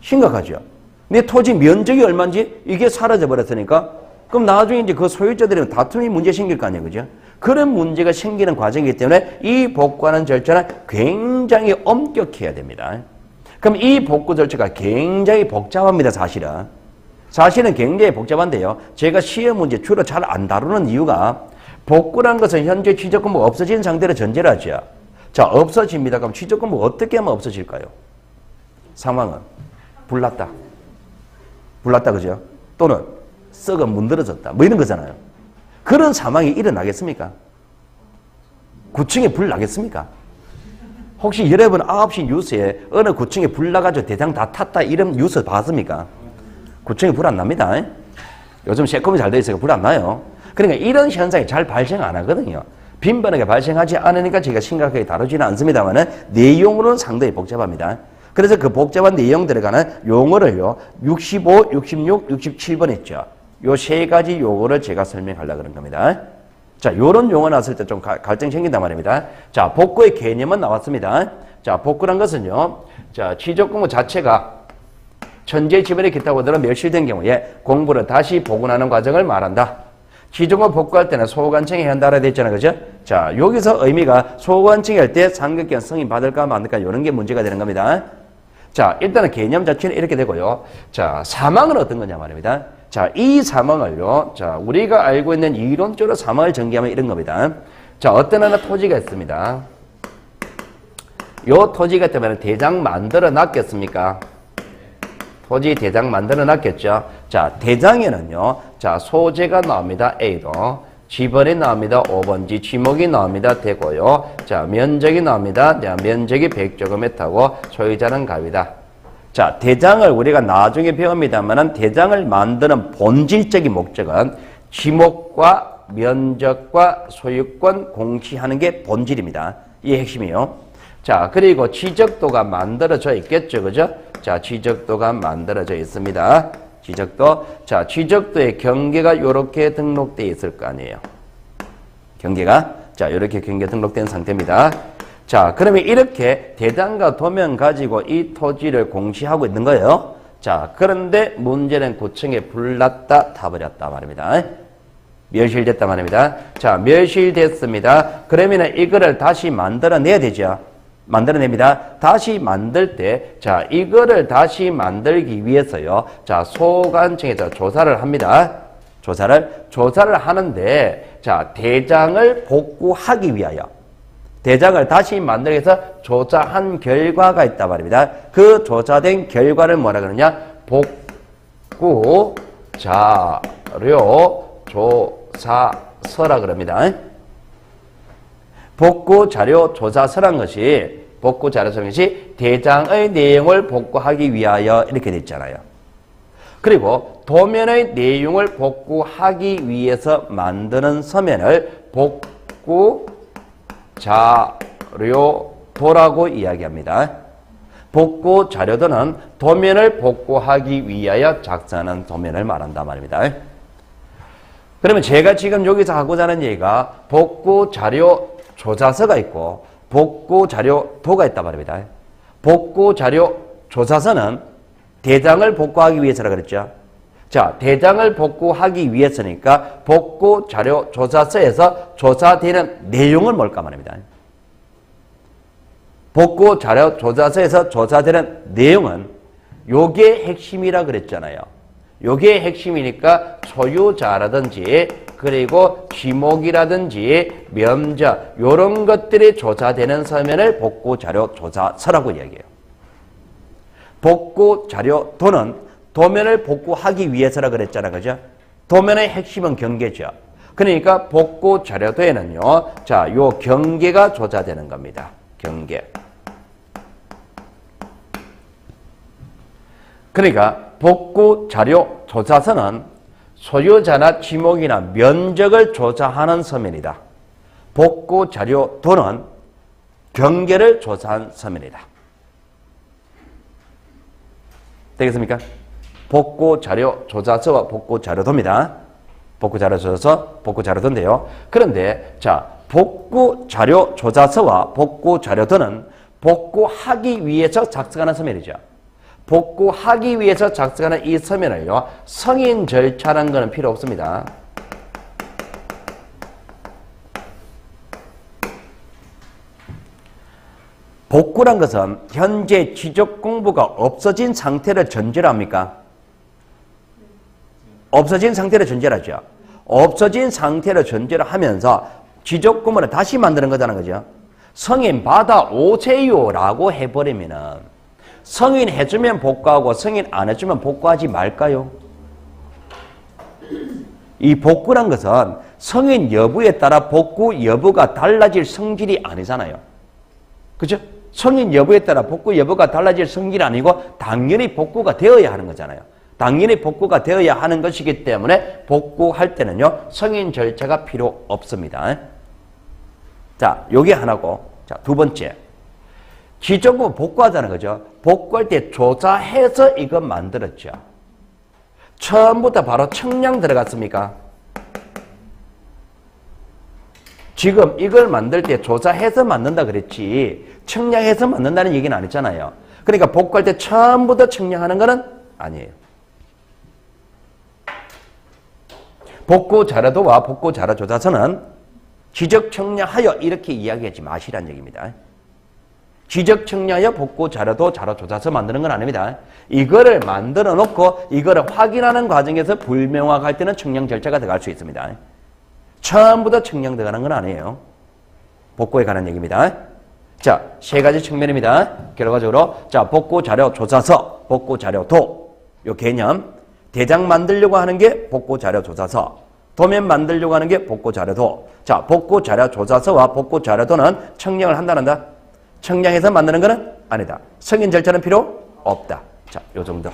[SPEAKER 1] 심각하죠. 내 토지 면적이 얼마인지 이게 사라져 버렸으니까 그럼 나중에 이제 그 소유자들은 다툼이 문제 생길 거 아니에요. 그죠? 그런 문제가 생기는 과정이기 때문에 이 복구하는 절차는 굉장히 엄격해야 됩니다. 그럼 이 복구 절차가 굉장히 복잡합니다. 사실은 굉장히 복잡한데요. 제가 시험 문제 주로 잘 안 다루는 이유가 복구란 것은 현재 지적금부가 없어진 상태로 전제를 하죠. 자, 없어집니다. 그럼 지적금부가 어떻게 하면 없어질까요? 상황은 불났다. 불났다, 그죠? 또는 썩어 문드러졌다. 뭐 이런 거잖아요. 그런 상황이 일어나겠습니까? 9층에 불 나겠습니까? 혹시 여러분 9시 뉴스에 어느 9층에 불 나가지고 대장 다 탔다 이런 뉴스 봤습니까? 9층에 불 안 납니다. 요즘 세컴이 잘 돼 있으니까 불 안 나요. 그러니까 이런 현상이 잘 발생 안 하거든요. 빈번하게 발생하지 않으니까 제가 심각하게 다루지는 않습니다만 내용으로는 상당히 복잡합니다. 그래서 그 복잡한 내용 들어가는 용어를요. 65, 66, 67번 있죠. 요 세 가지 용어를 제가 설명하려고 그런 겁니다. 자, 요런 용어 나왔을 때 좀 갈등이 생긴단 말입니다. 자, 복구의 개념은 나왔습니다. 자, 복구란 것은요. 자, 취득공부 자체가 천재 지분이 기타보다는 멸실된 경우에 공부를 다시 복원하는 과정을 말한다. 취득공부 복구할 때는 소관청이 해야 한다라 됐잖아요. 그죠? 자, 여기서 의미가 소관청이 할 때 상급기관 승인 받을까 말까 이런 게 문제가 되는 겁니다. 자, 일단은 개념 자체는 이렇게 되고요. 자, 사망은 어떤 거냐 말입니다. 자, 이 사망을요. 자, 우리가 알고 있는 이론적으로 사망을 전개하면 이런 겁니다. 자, 어떤 하나 토지가 있습니다. 요 토지 같으면 대장 만들어 놨겠습니까? 토지 대장 만들어 놨겠죠. 자, 대장에는요. 자, 소재가 나옵니다. A도. 지번이 나옵니다. 5번지. 지목이 나옵니다. 되고요. 자, 면적이 나옵니다. 자, 면적이 100제곱미터고 소유자는 갑이다. 자, 대장을 우리가 나중에 배웁니다만 대장을 만드는 본질적인 목적은 지목과 면적과 소유권 공시하는 게 본질입니다. 이게 핵심이에요. 자, 그리고 지적도가 만들어져 있겠죠. 그죠? 자, 지적도가 만들어져 있습니다. 지적도. 자, 지적도의 경계가 이렇게 등록되어 있을 거 아니에요. 경계가. 자, 이렇게 경계 등록된 상태입니다. 자, 그러면 이렇게 대장과 도면 가지고 이 토지를 공시하고 있는 거예요. 자, 그런데 문제는 9층에 불났다, 타버렸다 말입니다. 멸실됐다 말입니다. 자, 멸실됐습니다. 그러면 이거를 다시 만들어내야 되죠. 만들어냅니다. 다시 만들 때, 자, 이거를 다시 만들기 위해서요. 자, 소관청에서 조사를 합니다. 조사를 하는데, 자, 대장을 복구하기 위하여. 대장을 다시 만들기 위해서 조사한 결과가 있단 말입니다. 그 조사된 결과를 뭐라 그러냐? 복구 자료 조사서라 그럽니다. 복구 자료 조사서란 것이 대장의 내용을 복구하기 위하여 이렇게 됐잖아요. 그리고 도면의 내용을 복구하기 위해서 만드는 서면을 복구 자료도라고 이야기합니다. 복구 자료도는 도면을 복구하기 위하여 작성하는 도면을 말한단 말입니다. 그러면 제가 지금 여기서 하고자 하는 얘기가 복구 자료 조사서가 있고 복구 자료도가 있단 말입니다. 복구 자료 조사서는 대장을 복구하기 위해서라 그랬죠. 자, 대장을 복구하기 위해서니까 복구 자료 조사서에서 조사되는 내용은 뭘까 말입니다. 복구 자료 조사서에서 조사되는 내용은 요게 핵심이라 그랬잖아요. 요게 핵심이니까 소유자라든지 그리고 지목이라든지 면적 요런 것들이 조사되는 서면을 복구 자료 조사서라고 이야기해요. 복구 자료도는 도면을 복구하기 위해서라 그랬잖아. 그죠? 도면의 핵심은 경계죠. 그러니까 복구 자료도에는요. 자, 요 경계가 조사되는 겁니다. 경계. 그러니까 복구 자료 조사서는 소유자나 지목이나 면적을 조사하는 서면이다. 복구 자료도는 경계를 조사한 서면이다. 되겠습니까? 복구 자료 조사서와 복구 자료도입니다. 복구 자료 조사서, 복구 자료도인데요. 그런데 자, 복구 자료 조사서와 복구 자료도는 복구하기 위해서 작성하는 서면이죠. 복구하기 위해서 작성하는 이 서면을요. 승인 절차라는 것은 필요 없습니다. 복구란 것은 현재 지적 공부가 없어진 상태를 전제로 합니까? 없어진 상태를 전제로 하죠. 없어진 상태를 전제로 하면서 지적 공부를 다시 만드는 거잖아요. 그죠? 승인 받아 오세요라고 해버리면은 승인 해주면 복구하고 승인 안 해주면 복구하지 말까요? 이 복구란 것은 승인 여부에 따라 복구 여부가 달라질 성질이 아니잖아요. 그죠? 승인 여부에 따라 복구 여부가 달라질 성질이 아니고 당연히 복구가 되어야 하는 거잖아요. 당연히 복구가 되어야 하는 것이기 때문에 복구할 때는요, 승인 절차가 필요 없습니다. 자, 요게 하나고. 자, 두 번째. 지정부 복구하자는 거죠. 복구할 때 조사해서 이거 만들었죠. 처음부터 바로 청량 들어갔습니까? 지금 이걸 만들 때 조사해서 만든다 그랬지 청량해서 만든다는 얘기는 안 했잖아요. 그러니까 복구할 때 처음부터 청량하는 거는 아니에요. 복구 자료도와 복구 자료 조사서는 지적 청량하여 이렇게 이야기하지 마시라는 얘기입니다. 지적 청량하여 복구 자료도 자료 조사서 만드는 건 아닙니다. 이거를 만들어 놓고 이거를 확인하는 과정에서 불명확할 때는 청량 절차가 들어갈 수 있습니다. 처음부터 청량 들어가는 건 아니에요. 복구에 관한 얘기입니다. 자, 세 가지 측면입니다. 결과적으로 자, 복구 자료 조사서, 복구 자료도 요 개념. 대장 만들려고 하는 게 복구 자료 조사서, 도면 만들려고 하는 게 복구 자료도. 자, 복구 자료 조사서와 복구 자료도는 청량을 한다는다. 청량해서 만드는 거는 아니다. 승인 절차는 필요 없다. 자, 요 정도.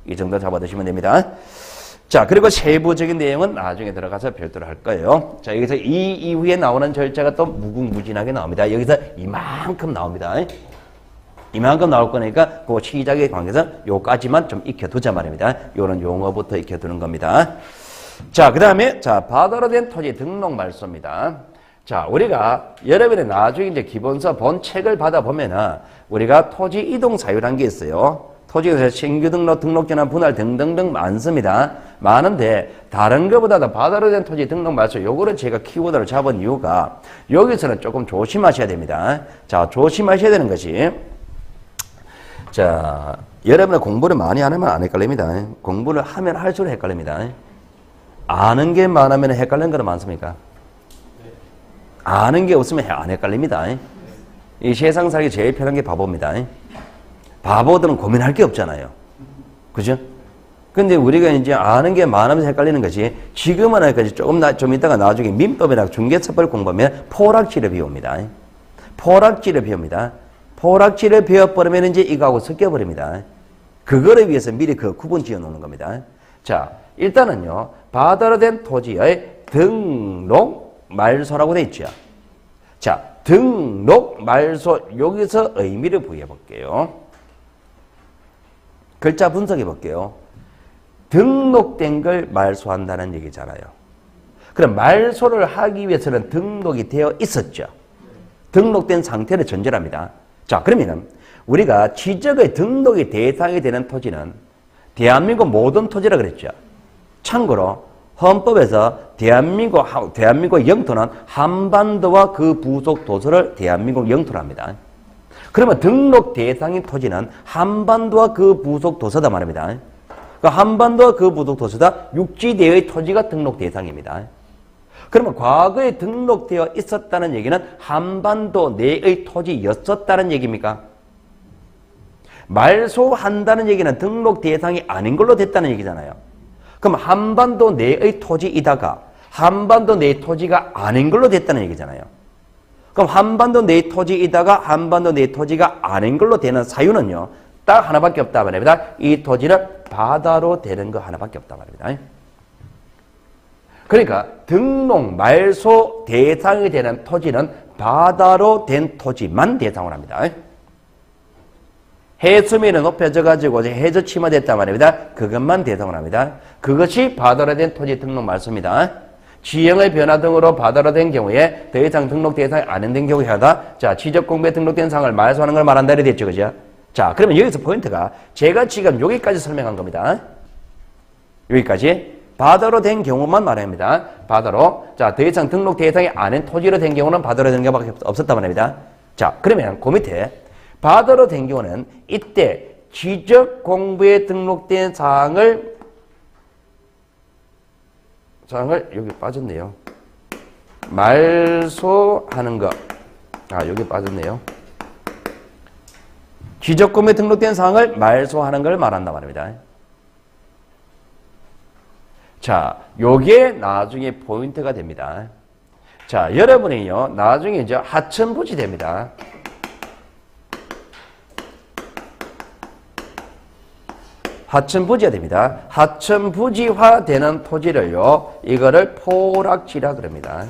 [SPEAKER 1] 이 정도 잡아두시면 됩니다. 자, 그리고 세부적인 내용은 나중에 들어가서 별도로 할 거예요. 자, 여기서 이 이후에 나오는 절차가 또 무궁무진하게 나옵니다. 여기서 이만큼 나옵니다. 이만큼 나올 거니까 그 시작의 관계에서 요까지만 좀 익혀두자 말입니다. 요런 용어부터 익혀두는 겁니다. 자, 그 다음에 자, 바다로 된 토지 등록 말소입니다. 자, 우리가 여러분이 나중에 이제 기본서 본 책을 받아보면은 우리가 토지 이동 사유라는 게 있어요. 토지에서 신규 등록, 등록 전환, 분할 등등등 많습니다. 많은데 다른 것보다도 바다로 된 토지 등록 말소 요거를 제가 키워드를 잡은 이유가 여기서는 조금 조심하셔야 됩니다. 자, 조심하셔야 되는 것이 자, 여러분은 공부를 많이 안 하면 안 헷갈립니다. 공부를 하면 할수록 헷갈립니다. 아는 게 많으면 헷갈리는 거는 많습니까? 아는 게 없으면 안 헷갈립니다. 이 세상 살기 제일 편한 게 바보입니다. 바보들은 고민할 게 없잖아요. 그죠? 근데 우리가 이제 아는 게 많으면서 헷갈리는 것이 지금은 아직까지 좀 이따가 나중에 민법이나 중개처벌 공부하면 포락지를 배웁니다. 포락지를 배웁니다. 포락지를 배워버리면 이제 이거하고 섞여버립니다. 그거를 위해서 미리 그 구분 지어 놓는 겁니다. 자, 일단은요, 바다로 된 토지의 등록 말소라고 돼 있죠. 자, 등록 말소, 여기서 의미를 부여해 볼게요. 글자 분석해 볼게요. 등록된 걸 말소한다는 얘기잖아요. 그럼 말소를 하기 위해서는 등록이 되어 있었죠. 등록된 상태를 전제합니다. 자, 그러면은 우리가 지적의 등록이 대상이 되는 토지는 대한민국 모든 토지라 그랬죠. 참고로 헌법에서 대한민국 영토는 한반도와 그 부속 도서를 대한민국 영토로 합니다. 그러면 등록 대상인 토지는 한반도와 그 부속 도서다 말입니다. 그 한반도와 그 부속 도서다 육지대의 토지가 등록 대상입니다. 그러면 과거에 등록되어 있었다는 얘기는 한반도 내의 토지였었다는 얘기입니까? 말소한다는 얘기는 등록 대상이 아닌 걸로 됐다는 얘기잖아요. 그럼 한반도 내의 토지이다가 한반도 내 토지가 아닌 걸로 됐다는 얘기잖아요. 그럼 한반도 내 토지이다가 한반도 내 토지가 아닌 걸로 되는 사유는요, 딱 하나밖에 없다 말입니다. 이 토지는 바다로 되는 거 하나밖에 없다 말입니다. 그러니까 등록 말소 대상이 되는 토지는 바다로 된 토지만 대상으로 합니다. 해수면이 높여져 가지고 해저 침하됐단 말입니다. 그것만 대상으로 합니다. 그것이 바다로 된 토지 등록 말소입니다. 지형의 변화 등으로 바다로 된 경우에 더 이상 등록 대상이 안 된 경우에 하다. 자, 지적 공부에 등록된 상을 말소하는 걸 말한다 이래 됐죠, 그죠? 자, 그러면 여기서 포인트가 제가 지금 여기까지 설명한 겁니다. 여기까지. 바다로 된 경우만 말합니다. 바다로. 자, 더 이상 등록 대상이 아닌 토지로 된 경우는 바다로 된 경우밖에 없었단 말입니다. 자, 그러면 그 밑에 바다로 된 경우는 이때 지적 공부에 등록된 사항을 여기 빠졌네요. 말소하는 것. 아, 여기 빠졌네요. 지적공부에 등록된 사항을 말소하는 걸 말한단 말입니다. 자, 요게 나중에 포인트가 됩니다. 자, 여러분이요, 나중에 이제 하천부지 됩니다. 하천부지가 됩니다. 하천부지화 되는 토지를요, 이거를 포락지라 그럽니다.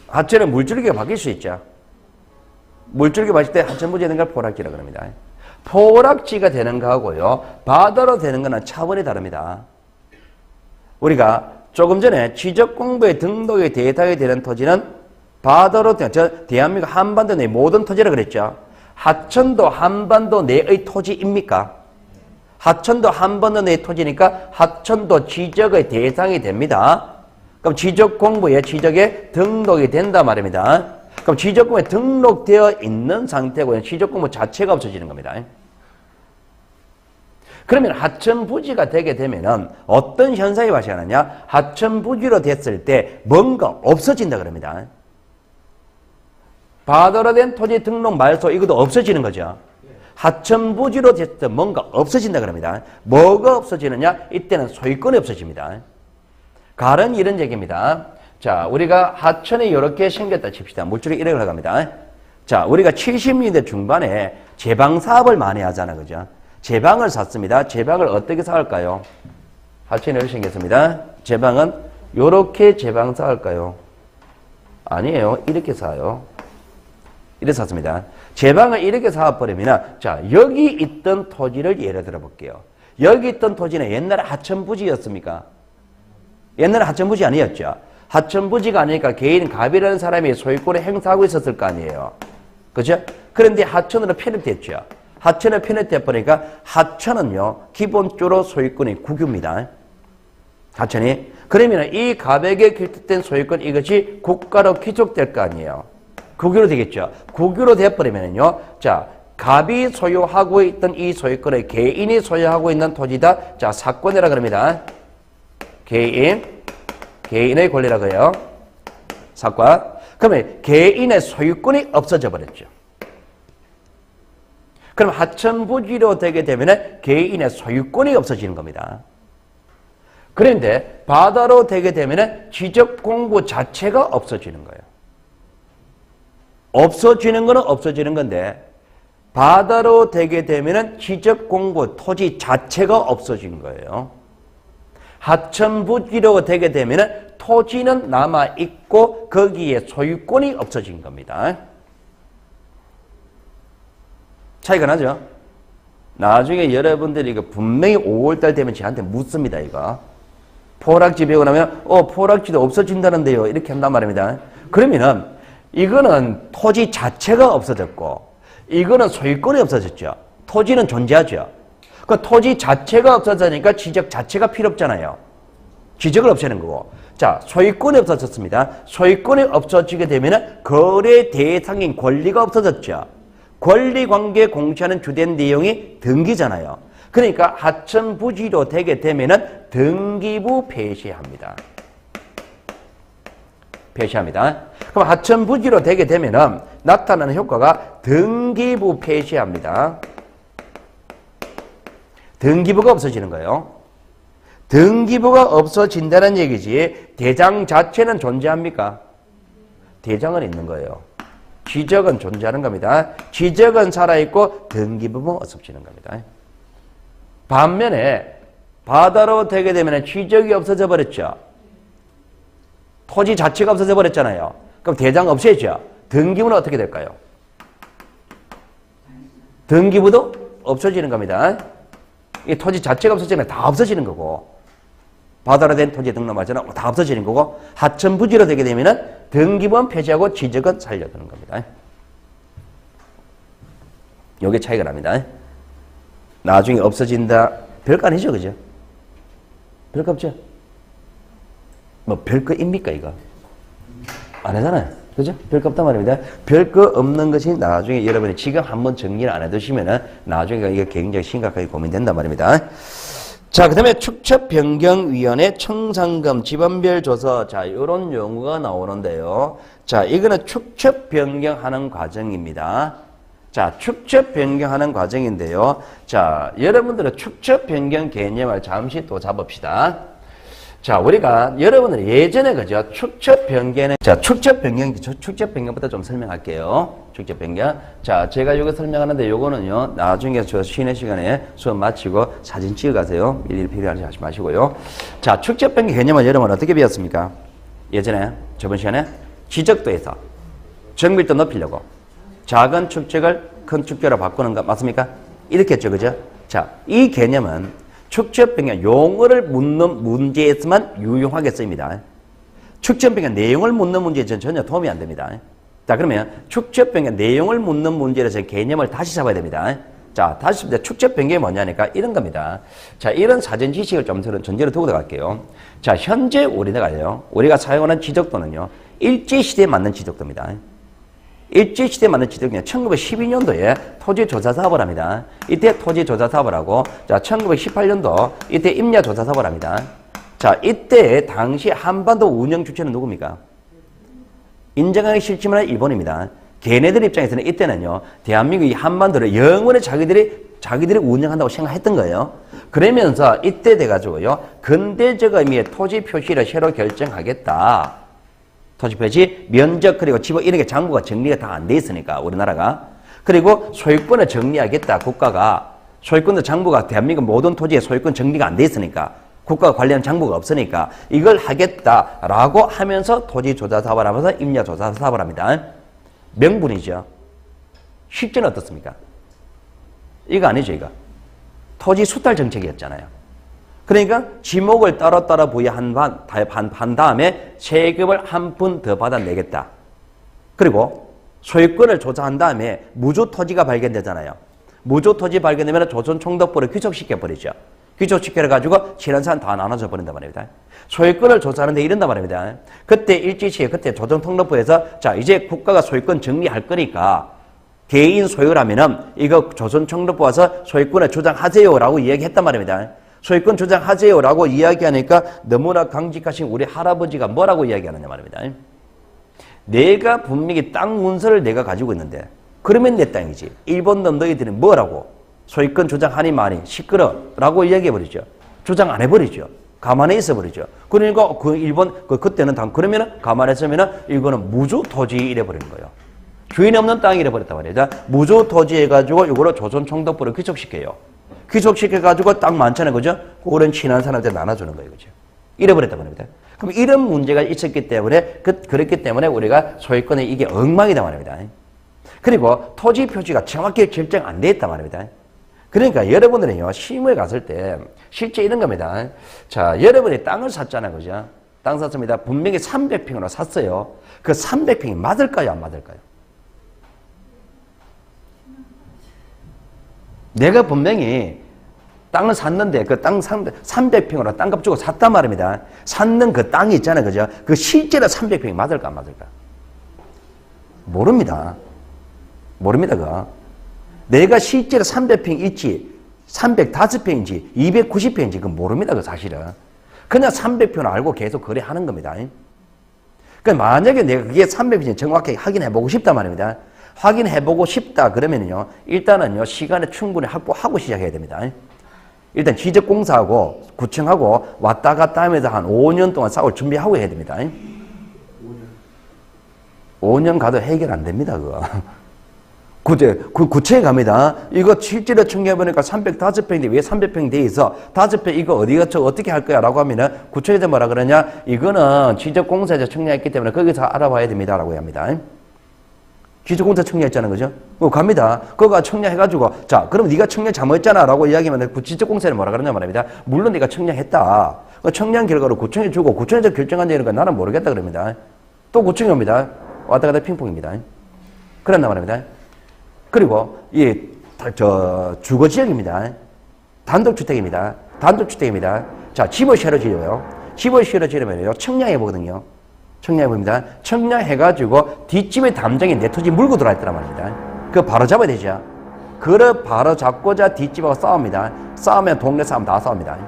[SPEAKER 1] 하천은 물줄기가 바뀔 수 있죠. 물줄기가 바뀔 때 하천부지가 되는 걸 포락지라 그럽니다. 포락지가 되는 거하고요, 바다로 되는 거는 차원이 다릅니다. 우리가 조금 전에 지적공부에 등록이 대상이 되는 토지는 바다로 되는, 대한민국 한반도 내 모든 토지라 그랬죠. 하천도 한반도 내의 토지입니까? 하천도 한반도 내의 토지니까 하천도 지적의 대상이 됩니다. 그럼 지적공부에 지적에 등록이 된단 말입니다. 그럼 지적공부에 등록되어 있는 상태고요. 지적공부 자체가 없어지는 겁니다. 그러면 하천부지가 되게 되면은 어떤 현상이 발생하느냐? 하천부지로 됐을 때 뭔가 없어진다 그럽니다. 바다로 된 토지 등록 말소 이것도 없어지는 거죠. 하천부지로 됐을 때 뭔가 없어진다 그럽니다. 뭐가 없어지느냐? 이때는 소유권이 없어집니다. 가른 이런 얘기입니다. 자, 우리가 하천이 이렇게 생겼다 칩시다. 물줄이 이렇게 흘러갑니다. 자, 우리가 70년대 중반에 제방 사업을 많이 하잖아, 그죠? 제방을 샀습니다. 제방을 어떻게 사올까요? 하천이 이렇게 생겼습니다. 제방은 이렇게 제방 사올까요? 아니에요. 이렇게 사요. 이렇게 샀습니다. 제방을 이렇게 사버리면, 자, 여기 있던 토지를 예를 들어 볼게요. 여기 있던 토지는 옛날에 하천부지였습니까? 옛날에 하천부지 아니었죠. 하천부지가 아니니까 개인 갑이라는 사람이 소유권을 행사하고 있었을 거 아니에요. 그죠? 그런데 하천으로 편입됐죠. 하천을 편입돼 버리니까 하천은요, 기본적으로 소유권이 국유입니다. 하천이. 그러면 이 갑에게 결정된 소유권 이것이 국가로 귀속될 거 아니에요. 국유로 되겠죠. 국유로 돼버리면요, 자, 갑이 소유하고 있던 이 소유권을 개인이 소유하고 있는 토지다. 자, 사권이라 그럽니다. 개인의 권리라고 해요. 사권. 그러면 개인의 소유권이 없어져 버렸죠. 그럼 하천부지로 되게 되면 개인의 소유권이 없어지는 겁니다. 그런데 바다로 되게 되면 지적공부 자체가 없어지는 거예요. 없어지는 거는 없어지는 건데 바다로 되게 되면 지적공부 토지 자체가 없어진 거예요. 하천부지로 되게 되면 토지는 남아있고 거기에 소유권이 없어진 겁니다. 차이가 나죠? 나중에 여러분들이 이거 분명히 5월달 되면 저한테 묻습니다, 이거. 포락지 배우고 나면, 포락지도 없어진다는데요. 이렇게 한단 말입니다. 그러면은, 이거는 토지 자체가 없어졌고, 이거는 소유권이 없어졌죠. 토지는 존재하죠. 그 토지 자체가 없어지니까 지적 자체가 필요 없잖아요. 지적을 없애는 거고. 자, 소유권이 없어졌습니다. 소유권이 없어지게 되면 거래 대상인 권리가 없어졌죠. 권리관계 공시하는 주된 내용이 등기잖아요. 그러니까 하천부지로 되게 되면은 등기부 폐시합니다. 폐시합니다. 그럼 하천부지로 되게 되면은 나타나는 효과가 등기부 폐시합니다. 등기부가 없어지는 거예요. 등기부가 없어진다는 얘기지 대장 자체는 존재합니까? 대장은 있는 거예요. 지적은 존재하는 겁니다. 지적은 살아있고 등기부는 없어지는 겁니다. 반면에 바다로 되게 되면 지적이 없어져 버렸죠. 토지 자체가 없어져 버렸잖아요. 그럼 대장 없애죠. 등기부는 어떻게 될까요? 등기부도 없어지는 겁니다. 이 토지 자체가 없어지면 다 없어지는 거고 바다로 된 토지 등록 맞잖아. 다 없어지는 거고 하천부지로 되게 되면은 등기부는 폐지하고 지적은 살려두는 겁니다. 요게 차이가 납니다. 나중에 없어진다. 별거 아니죠, 그죠? 별거 없죠? 뭐 별거입니까 이거? 안 하잖아요. 그죠? 별거 없단 말입니다. 별거 없는 것이 나중에 여러분이 지금 한번 정리를 안 해두시면은 나중에 이게 굉장히 심각하게 고민된단 말입니다. 자, 그 다음에 축척변경위원회 청산금 지번별 조서. 자, 요런 용어가 나오는데요. 자, 이거는 축척 변경하는 과정입니다. 자, 축척 변경하는 과정인데요. 자, 여러분들은 축척 변경 개념을 잠시 또 잡읍시다. 자, 우리가 여러분들 예전에 그죠? 축척 변경은 자, 축척 변경부터 좀 설명할게요. 축척 변경. 자, 제가 이거 설명하는데 요거는요. 나중에 저 쉬는 시간에 수업 마치고 사진 찍어 가세요. 일일이 필요하지 마시고요. 자, 축척 변경 개념은 여러분 어떻게 배웠습니까? 예전에 저번 시간에 지적도에서 정밀도 높이려고 작은 축적을 큰 축적으로 바꾸는 거 맞습니까? 이렇게 했죠, 그죠? 자, 이 개념은 축적 변경 용어를 묻는 문제에서만 유용하게 쓰입니다. 축적 변경 내용을 묻는 문제에서는 전혀 도움이 안 됩니다. 자, 그러면 축적 변경 내용을 묻는 문제에서 개념을 다시 잡아야 됩니다. 자, 다시 잡을 때 축적 변경이 뭐냐니까 이런 겁니다. 자, 이런 사전 지식을 좀 전제로 두고 들어갈게요. 자, 현재 우리가 사용하는 지적도는요, 일제시대에 맞는 지적도입니다. 일제시대에 맞는 지적도는 1912년도에 토지조사 사업을 합니다. 이때 토지조사 사업을 하고, 자, 1918년도 이때 임야조사 사업을 합니다. 자, 이때 당시 한반도 운영 주체는 누굽니까? 인정하기 싫지만 일본입니다. 걔네들 입장에서는 이때는요, 대한민국 이 한반도를 영원히 자기들이 운영한다고 생각했던 거예요. 그러면서 이때 돼가지고요, 근대적 의미의 토지 표시를 새로 결정하겠다. 토지 표시, 면적, 그리고 지분 이런 게 장부가 정리가 다 안 돼 있으니까, 우리나라가. 그리고 소유권을 정리하겠다, 국가가. 소유권도 장부가 대한민국 모든 토지의 소유권 정리가 안 돼 있으니까, 국가가 관련 장부가 없으니까, 이걸 하겠다라고 하면서 토지조사 사업을 하면서 임야조사 사업을 합니다. 명분이죠. 실제는 어떻습니까? 이거 아니죠, 이거. 토지 수탈 정책이었잖아요. 그러니까 지목을 따로 부여한 다음에 세금을 한 푼 더 받아내겠다. 그리고 소유권을 조사한 다음에 무주 토지가 발견되잖아요. 무주 토지 발견되면 조선 총독부를 귀속시켜버리죠. 귀속시켜가지고 친한 사람 다 나눠져 버린단 말입니다. 소유권을 조사하는데 이런단 말입니다. 그때 일제시에 그때 조선 총독부에서 자, 이제 국가가 소유권 정리할 거니까 개인 소유라면은 이거 조선 총독부 와서 소유권을 주장하세요라고 이야기했단 말입니다. 소유권 주장하세요라고 이야기하니까 너무나 강직하신 우리 할아버지가 뭐라고 이야기하느냐 말입니다. 내가 분명히 땅 문서를 내가 가지고 있는데 그러면 내 땅이지. 일본 너희들은 뭐라고? 소유권 주장하니 말이 시끄러라고 이야기해버리죠. 주장 안 해버리죠. 가만히 있어버리죠. 그러니까 그 일본 그때는 그러면은 가만히 있으면은 이거는 무주 토지 이래버리는 거예요. 주인 없는 땅이 이래버렸단 말이에요. 무주 토지 해가지고 이거를 조선 총독부를 귀속시켜요. 귀속시켜가지고 땅 많잖아요. 그죠? 그런 친한 사람한테 나눠주는 거예요. 그죠? 이래버렸단 말입니다. 그럼 이런 문제가 있었기 때문에, 그렇기 때문에 우리가 소유권에 이게 엉망이다 말입니다. 그리고 토지 표시가 정확히 결정 안 돼 있단 말입니다. 그러니까 여러분들은요, 시무에 갔을 때 실제 이런 겁니다. 자, 여러분이 땅을 샀잖아요. 그죠? 땅 샀습니다. 분명히 300평으로 샀어요. 그 300평이 맞을까요? 안 맞을까요? 내가 분명히 땅을 샀는데 그 땅 300평으로 땅값 주고 샀단 말입니다. 샀는 그 땅이 있잖아요. 그죠? 그 실제로 300평이 맞을까 안 맞을까? 모릅니다. 모릅니다. 그거. 내가 실제로 300평일지 305평인지 290평인지 그건 모릅니다. 그 사실은. 그냥 300평을 알고 계속 거래하는 겁니다. 그러니까 만약에 내가 그게 300평인지 정확하게 확인해보고 싶단 말입니다. 확인해보고 싶다 그러면요, 일단은요, 시간을 충분히 확보하고 시작해야 됩니다. 일단 지적공사하고 구청하고 왔다 갔다 하면서 한 5년 동안 싸울 준비하고 해야 됩니다. 5년 가도 해결 안 됩니다, 그거. 구청에 갑니다. 이거 실제로 청구해보니까 305평인데 왜 300평 돼 있어? 5평 이거 어떻게 할 거야? 라고 하면은 구청에서 뭐라 그러냐? 이거는 지적공사에서 청약했기 때문에 거기서 알아봐야 됩니다. 라고 합니다. 지적공사 청약했잖아요. 그죠? 갑니다. 그거 청약해가지고, 자, 그럼 네가 청약 잘못했잖아. 라고 이야기하면 지적공사는 뭐라 그러냐 말입니다. 물론 네가 청약했다. 청약 결과로 구청에 주고 구청에서 결정한다는 건 나는 모르겠다. 그럽니다. 또 구청에 옵니다. 왔다 갔다 핑퐁입니다. 그런단 말입니다. 그리고, 주거지역입니다. 단독주택입니다. 단독주택입니다. 자, 집을 새로 지어요. 집을 새로 지으면요, 청약해보거든요. 청량해봅니다. 청량해가지고 뒷집의 담장에 내 토지 물고 들어와 있단 말입니다. 그거 바로 잡아야 되죠. 그걸 바로 잡고자 뒷집하고 싸웁니다. 싸우면 동네 사람 다 싸웁니다.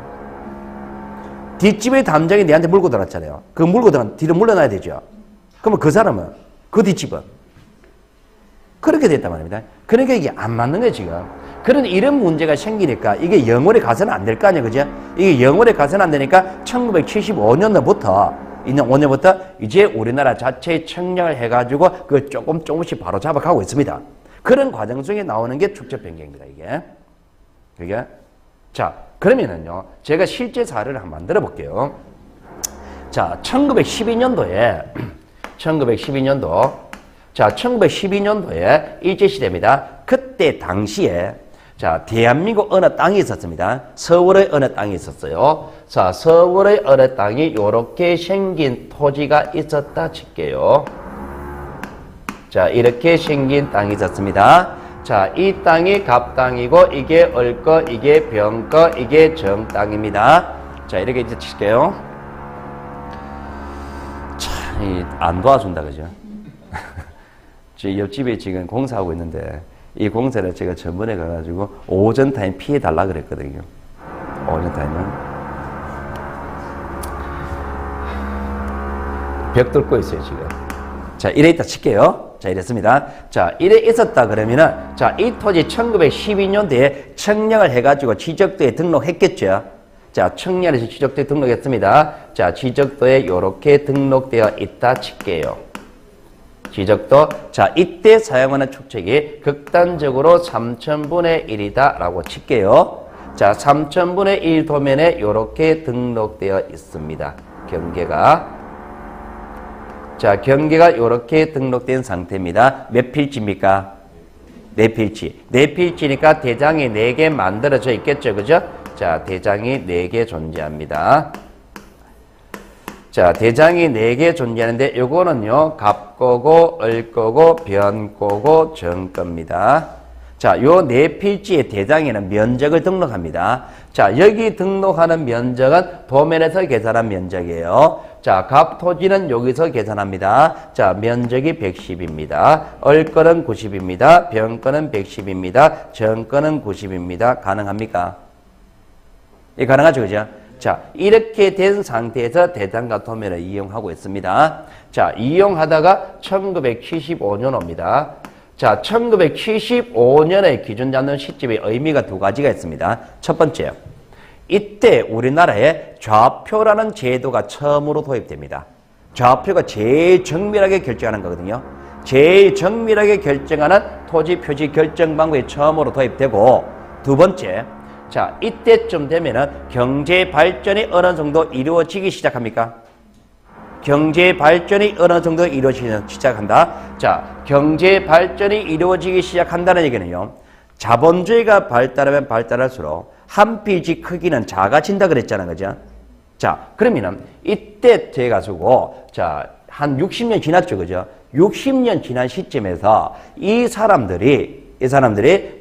[SPEAKER 1] 뒷집의 담장이 내한테 물고 들어왔잖아요. 그 물고 들어간 뒤로 물러나야 되죠. 그러면 그 사람은 그 뒷집은. 그렇게 됐단 말입니다. 그러니까 이게 안 맞는 거예요, 지금. 그런 이런 문제가 생기니까 이게 영월에 가서는 안 될 거 아니에요, 그죠? 이게 영월에 가서는 안 되니까 1975년부터 이제 우리나라 자체의 청량을 해가지고 그걸 조금씩 바로 잡아가고 있습니다. 그런 과정 중에 나오는 게 축적 변경입니다, 이게. 그게. 자, 그러면은요, 제가 실제 사례를 한번 만들어 볼게요. 자, 1912년도에 자, 1912년도에 일제시대입니다. 그때 당시에 자, 대한민국 어느 땅이 있었습니다. 서울의 어느 땅이 있었어요. 자, 서울의 어느 땅이 이렇게 생긴 토지가 있었다 칠게요. 자, 이렇게 생긴 땅이 있었습니다. 자, 이 땅이 갑땅이고 이게 을거, 이게 병거, 이게 정땅입니다. 자, 이렇게 이제 칠게요. 참, 안 도와준다, 그죠? 제 옆집에 지금 공사하고 있는데 이 공사를 제가 전번에 가가지고 오전 타임 피해 달라 그랬거든요. 오전 타임은 벽 뚫고 있어요, 지금. 자, 이래 있다 칠게요. 자, 이랬습니다. 자, 이래 있었다 그러면은 자, 이 토지 1912년도에 청량을 해가지고 지적도에 등록했겠죠. 자, 청량에서 지적도에 등록했습니다. 자, 지적도에 요렇게 등록되어 있다 칠게요. 지적도. 자, 이때 사용하는 축척이 극단적으로 3000분의 1이다 라고 칠게요. 자, 3000분의 1 도면에 이렇게 등록되어 있습니다. 경계가. 자, 경계가 이렇게 등록된 상태입니다. 몇 필지입니까? 4필지. 4필지니까 대장이 4개 만들어져 있겠죠. 그죠? 자, 대장이 4개 존재합니다. 자, 대장이 4개 존재하는데 요거는요, 갑거고, 을거고, 변거고, 정거입니다. 자, 요 4필지의 대장에는 면적을 등록합니다. 자, 여기 등록하는 면적은 도면에서 계산한 면적이에요. 자, 갑토지는 여기서 계산합니다. 자, 면적이 110입니다. 을거는 90입니다. 변거는 110입니다. 정거는 90입니다. 가능합니까? 예, 가능하죠, 그죠? 자, 이렇게 된 상태에서 대장과 도면을 이용하고 있습니다. 자, 이용하다가 1975년 옵니다. 자, 1975년의 기준 잡는 시점의 의미가 2가지가 있습니다. 첫 번째, 이때 우리나라에 좌표라는 제도가 처음으로 도입됩니다. 좌표가 제일 정밀하게 결정하는 거거든요. 제일 정밀하게 결정하는 토지 표시 결정 방법이 처음으로 도입되고, 두 번째, 자, 이때쯤 되면은 경제 발전이 어느 정도 이루어지기 시작합니까? 경제 발전이 어느 정도 이루어지기 시작한다. 자, 경제 발전이 이루어지기 시작한다는 얘기는요, 자본주의가 발달하면 발달할수록 한 필지 크기는 작아진다 그랬잖아요, 그죠? 자, 그러면은 이때 돼가지고 자, 한 60년 지났죠, 그죠? 60년 지난 시점에서 이 사람들이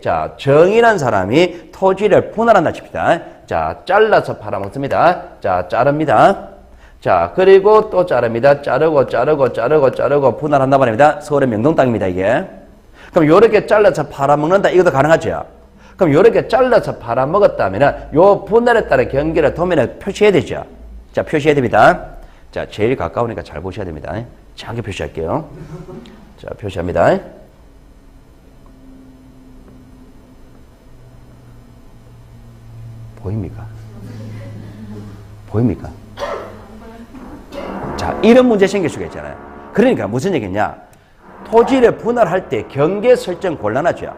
[SPEAKER 1] 자, 정인한 사람이 토지를 분할한다 칩시다. 자, 잘라서 팔아먹습니다. 자, 자릅니다. 자, 그리고 또 자릅니다. 자르고 분할한단 말입니다. 서울의 명동 땅입니다, 이게. 그럼 요렇게 잘라서 팔아먹는다, 이것도 가능하죠? 그럼 요렇게 잘라서 팔아먹었다면 요 분할에 따른 경계를 도면에 표시해야 되죠? 자, 표시해야 됩니다. 자, 제일 가까우니까 잘 보셔야 됩니다. 작게 표시할게요. 자, 표시합니다. 보입니까? 보입니까? 자, 이런 문제 생길 수가 있잖아요. 그러니까 무슨 얘기냐? 토지를 분할할 때 경계 설정 곤란하죠.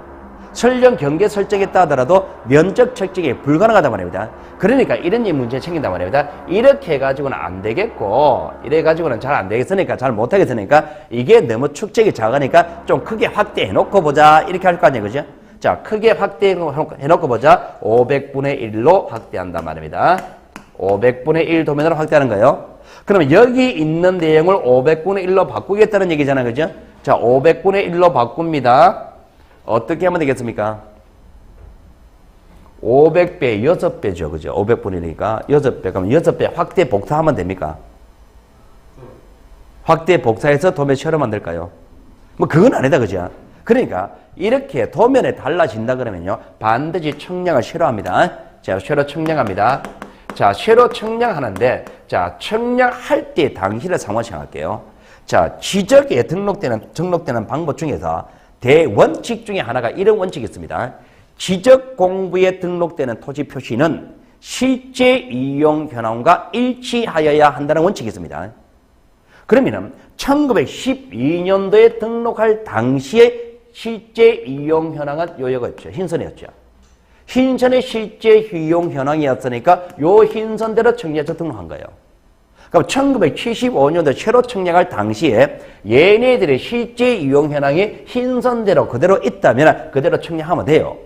[SPEAKER 1] 설정 경계 설정했다 하더라도 면적 측정이 불가능하단 말입니다. 그러니까 이런 문제 생긴단 말입니다. 이렇게 해가지고는 안 되겠고, 이래 가지고는 잘 안 되겠으니까, 잘 못하겠으니까, 이게 너무 축적이 작으니까 좀 크게 확대해놓고 보자, 이렇게 할 거 아니에요, 그죠? 자, 크게 확대해놓고 보자. 500분의 1로 확대한단 말입니다. 500분의 1 도면으로 확대하는 거예요. 그러면 여기 있는 내용을 500분의 1로 바꾸겠다는 얘기잖아요, 그죠? 자, 500분의 1로 바꿉니다. 어떻게 하면 되겠습니까? 500배 6배죠, 그죠? 500분이니까 6배. 그럼 6배 확대 복사하면 됩니까? 확대 복사해서 도면 쉐로 만들까요? 뭐 그건 아니다, 그죠? 그러니까 이렇게 도면에 달라진다 그러면요, 반드시 청량을 쉐로합니다. 자, 쉐로 청량합니다. 자, 쉐로 청량하는데, 자, 청량할 때 당시를 상황 생각할게요. 자, 지적에 등록되는 방법 중에서 대원칙 중에 하나가 이런 원칙이 있습니다. 지적 공부에 등록되는 토지 표시는 실제 이용 현황과 일치하여야 한다는 원칙이 있습니다. 그러면은 1912년도에 등록할 당시에 실제 이용 현황은 요거였죠. 흰선이었죠. 흰선의 실제 이용 현황이었으니까 요 흰선대로 청약서 등록한 거예요. 그럼 1975년도 새로 청약할 당시에 얘네들의 실제 이용 현황이 흰선대로 그대로 있다면 그대로 청약하면 돼요.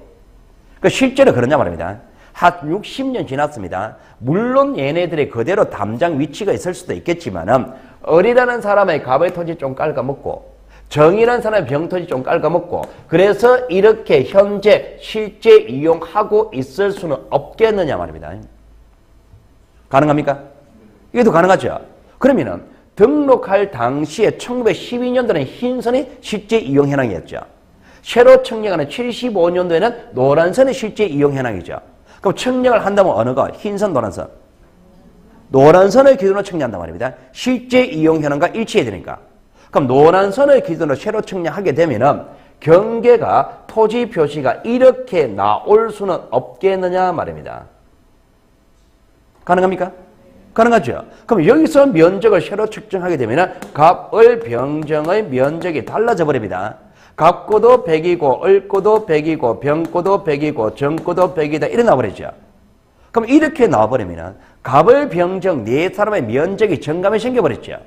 [SPEAKER 1] 그 실제로 그러냐 말입니다. 한 60년 지났습니다. 물론 얘네들의 그대로 담장 위치가 있을 수도 있겠지만은 어리라는 사람의 갑의 토지 좀 깔아먹고 정이라는 사람의 병토지 좀 깔아먹고 그래서 이렇게 현재 실제 이용하고 있을 수는 없겠느냐 말입니다. 가능합니까? 이것도 가능하죠. 그러면은 등록할 당시에 1912년도에는 흰선이 실제 이용 현황이었죠. 새로 청약하는 75년도에는 노란선이 실제 이용 현황이죠. 그럼 청약을 한다면 어느 거? 흰선, 노란선. 노란선을 기준으로 청약한단 말입니다. 실제 이용 현황과 일치해야 되니까. 그럼 노란선을 기준으로 새로 청약하게 되면은 경계가 토지 표시가 이렇게 나올 수는 없겠느냐 말입니다. 가능합니까? 가능하죠. 그럼 여기서 면적을 새로 측정하게 되면은 갑을 병정의 면적이 달라져 버립니다. 갑고도 100이고 을고도 100이고 병고도 100이고 정고도 100이다 이렇게 나와버리죠. 그럼 이렇게 나와버리면 갑을 병정 네 사람의 면적이 정감이 생겨버렸죠.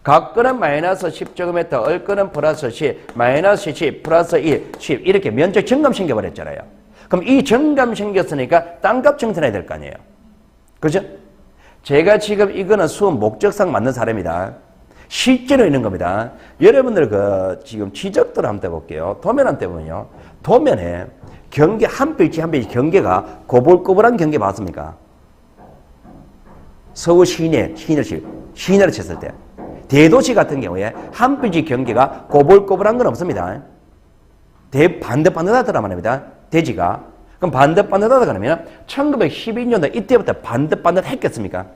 [SPEAKER 1] 갑거는 마이너스 10제곱미터, 을거는 플러스 10, 마이너스 10, 플러스 1, 10 이렇게 면적 정감 생겨버렸잖아요. 그럼 이 정감 생겼으니까 땅값 정산해야 될 거 아니에요. 그죠? 제가 지금 이거는 수업 목적상 맞는 사례입니다. 실제로 있는 겁니다. 여러분들 지금 지적도를 한번 떼볼게요. 도면 한번 떼보면요. 도면에 경계 한 필지 한 필지 경계가 고불고불한 경계 봤습니까? 서울 시내를 쳤을 때 대도시 같은 경우에 한 필지 경계가 고불고불한 건 없습니다. 반듯반듯하더라 말입니다. 대지가. 그럼 반듯반듯하다 그러면 1912년도 이때부터 반듯반듯 했겠습니까?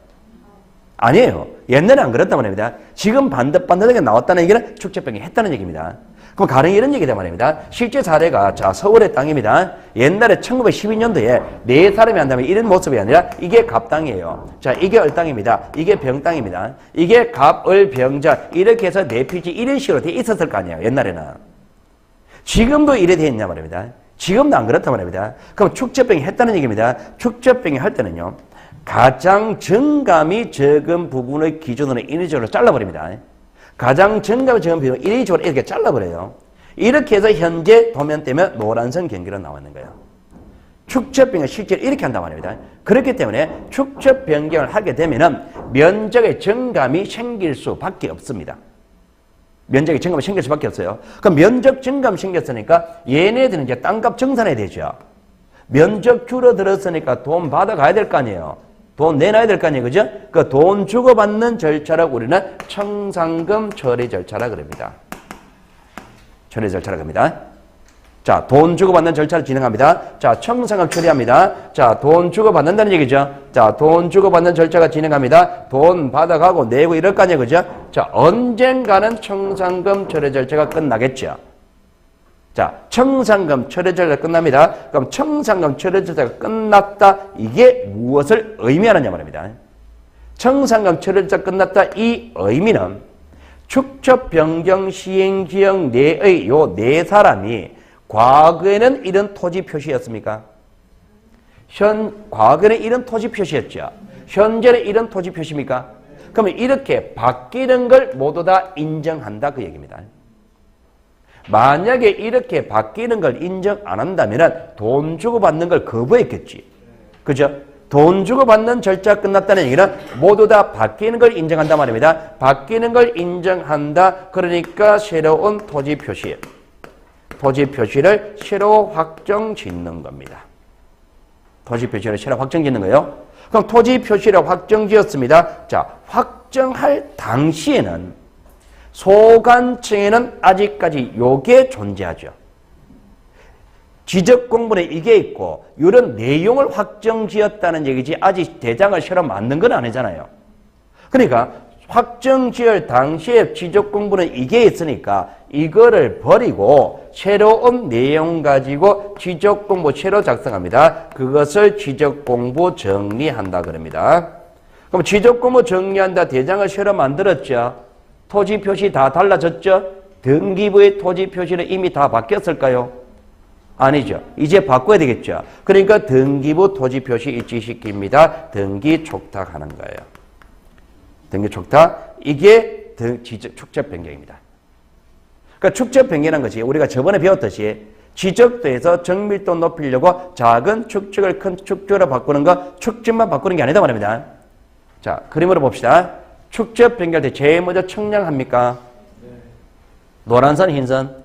[SPEAKER 1] 아니에요. 옛날에 안 그랬단 말입니다. 지금 반듯반듯하게 나왔다는 얘기는 축적병이 했다는 얘기입니다. 그럼 가령 이런 얘기다 말입니다. 실제 사례가 자 서울의 땅입니다. 옛날에 1912년도에 네 사람이 한다면 이런 모습이 아니라 이게 갑 땅이에요. 자 이게 을 땅입니다. 이게 병 땅입니다. 이게 갑, 을, 병자 이렇게 해서 네 필지 이런 식으로 돼 있었을 거 아니에요. 옛날에는. 지금도 이래 돼 있냐 말입니다. 지금도 안 그렇단 말입니다. 그럼 축적병이 했다는 얘기입니다. 축적병이 할 때는요. 가장 정감이 적은 부분의 기준으로 인위적으로 잘라버립니다. 가장 정감이 적은 부분을 인위적으로 이렇게 잘라버려요. 이렇게 해서 현재 도면 때문에 노란선 경계로 나와 있는 거예요. 축적 변경을 실제로 이렇게 한단 말입니다. 그렇기 때문에 축적 변경을 하게 되면은 면적의 정감이 생길 수밖에 없습니다. 면적의 정감이 생길 수밖에 없어요. 그럼 면적 정감 생겼으니까 얘네들은 이제 땅값 정산해야 되죠. 면적 줄어들었으니까 돈 받아가야 될 거 아니에요. 돈 내놔야 될 거 아니에요. 그죠? 그 돈 주고받는 절차라고 우리는 청산금 처리 절차라 그럽니다. 처리 절차라 합니다. 자, 돈 주고받는 절차를 진행합니다. 자, 청산금 처리합니다. 자, 돈 주고받는다는 얘기죠. 자, 돈 주고받는 절차가 진행합니다. 돈 받아가고 내고 이럴 거 아니에요. 그죠? 자, 언젠가는 청산금 처리 절차가 끝나겠죠. 자, 청산금 처리 절차가 끝납니다. 그럼 청산금 처리 절차가 끝났다. 이게 무엇을 의미하느냐 말입니다. 청산금 처리 절차가 끝났다. 이 의미는 축적 변경 시행 지역 내의 요 네 사람이 과거에는 이런 토지 표시였습니까? 과거에는 이런 토지 표시였죠. 현재는 이런 토지 표시입니까? 그러면 이렇게 바뀌는 걸 모두 다 인정한다 그 얘기입니다. 만약에 이렇게 바뀌는 걸 인정 안 한다면 돈 주고 받는 걸 거부했겠지. 그죠? 돈 주고 받는 절차가 끝났다는 얘기는 모두 다 바뀌는 걸 인정한다 말입니다. 바뀌는 걸 인정한다. 그러니까 새로운 토지 표시를 새로 확정 짓는 겁니다. 토지 표시를 새로 확정 짓는 거예요. 그럼 토지 표시를 확정 지었습니다. 자, 확정할 당시에는 소관청에는 아직까지 요게 존재하죠. 지적 공부는 이게 있고 이런 내용을 확정 지었다는 얘기지 아직 대장을 새로 만든 건 아니잖아요. 그러니까 확정지을 당시에 지적 공부는 이게 있으니까 이거를 버리고 새로운 내용 가지고 지적 공부 새로 작성합니다. 그것을 지적 공부 정리한다 그럽니다. 그럼 지적 공부 정리한다 대장을 새로 만들었죠. 토지 표시 다 달라졌죠. 등기부의 토지 표시는 이미 다 바뀌었을까요? 아니죠. 이제 바꿔야 되겠죠. 그러니까 등기부 토지 표시 일치시킵니다. 등기 촉탁하는 거예요. 등기 촉탁. 이게 축적 변경입니다. 그러니까 축적 변경이라는 것이 우리가 저번에 배웠듯이 지적도에서 정밀도 높이려고 작은 축적을 큰 축적으로 바꾸는 거 축적만 바꾸는 게 아니다 말입니다. 자, 그림으로 봅시다. 축적 변경할 때 제일 먼저 청량합니까? 노란선, 흰선?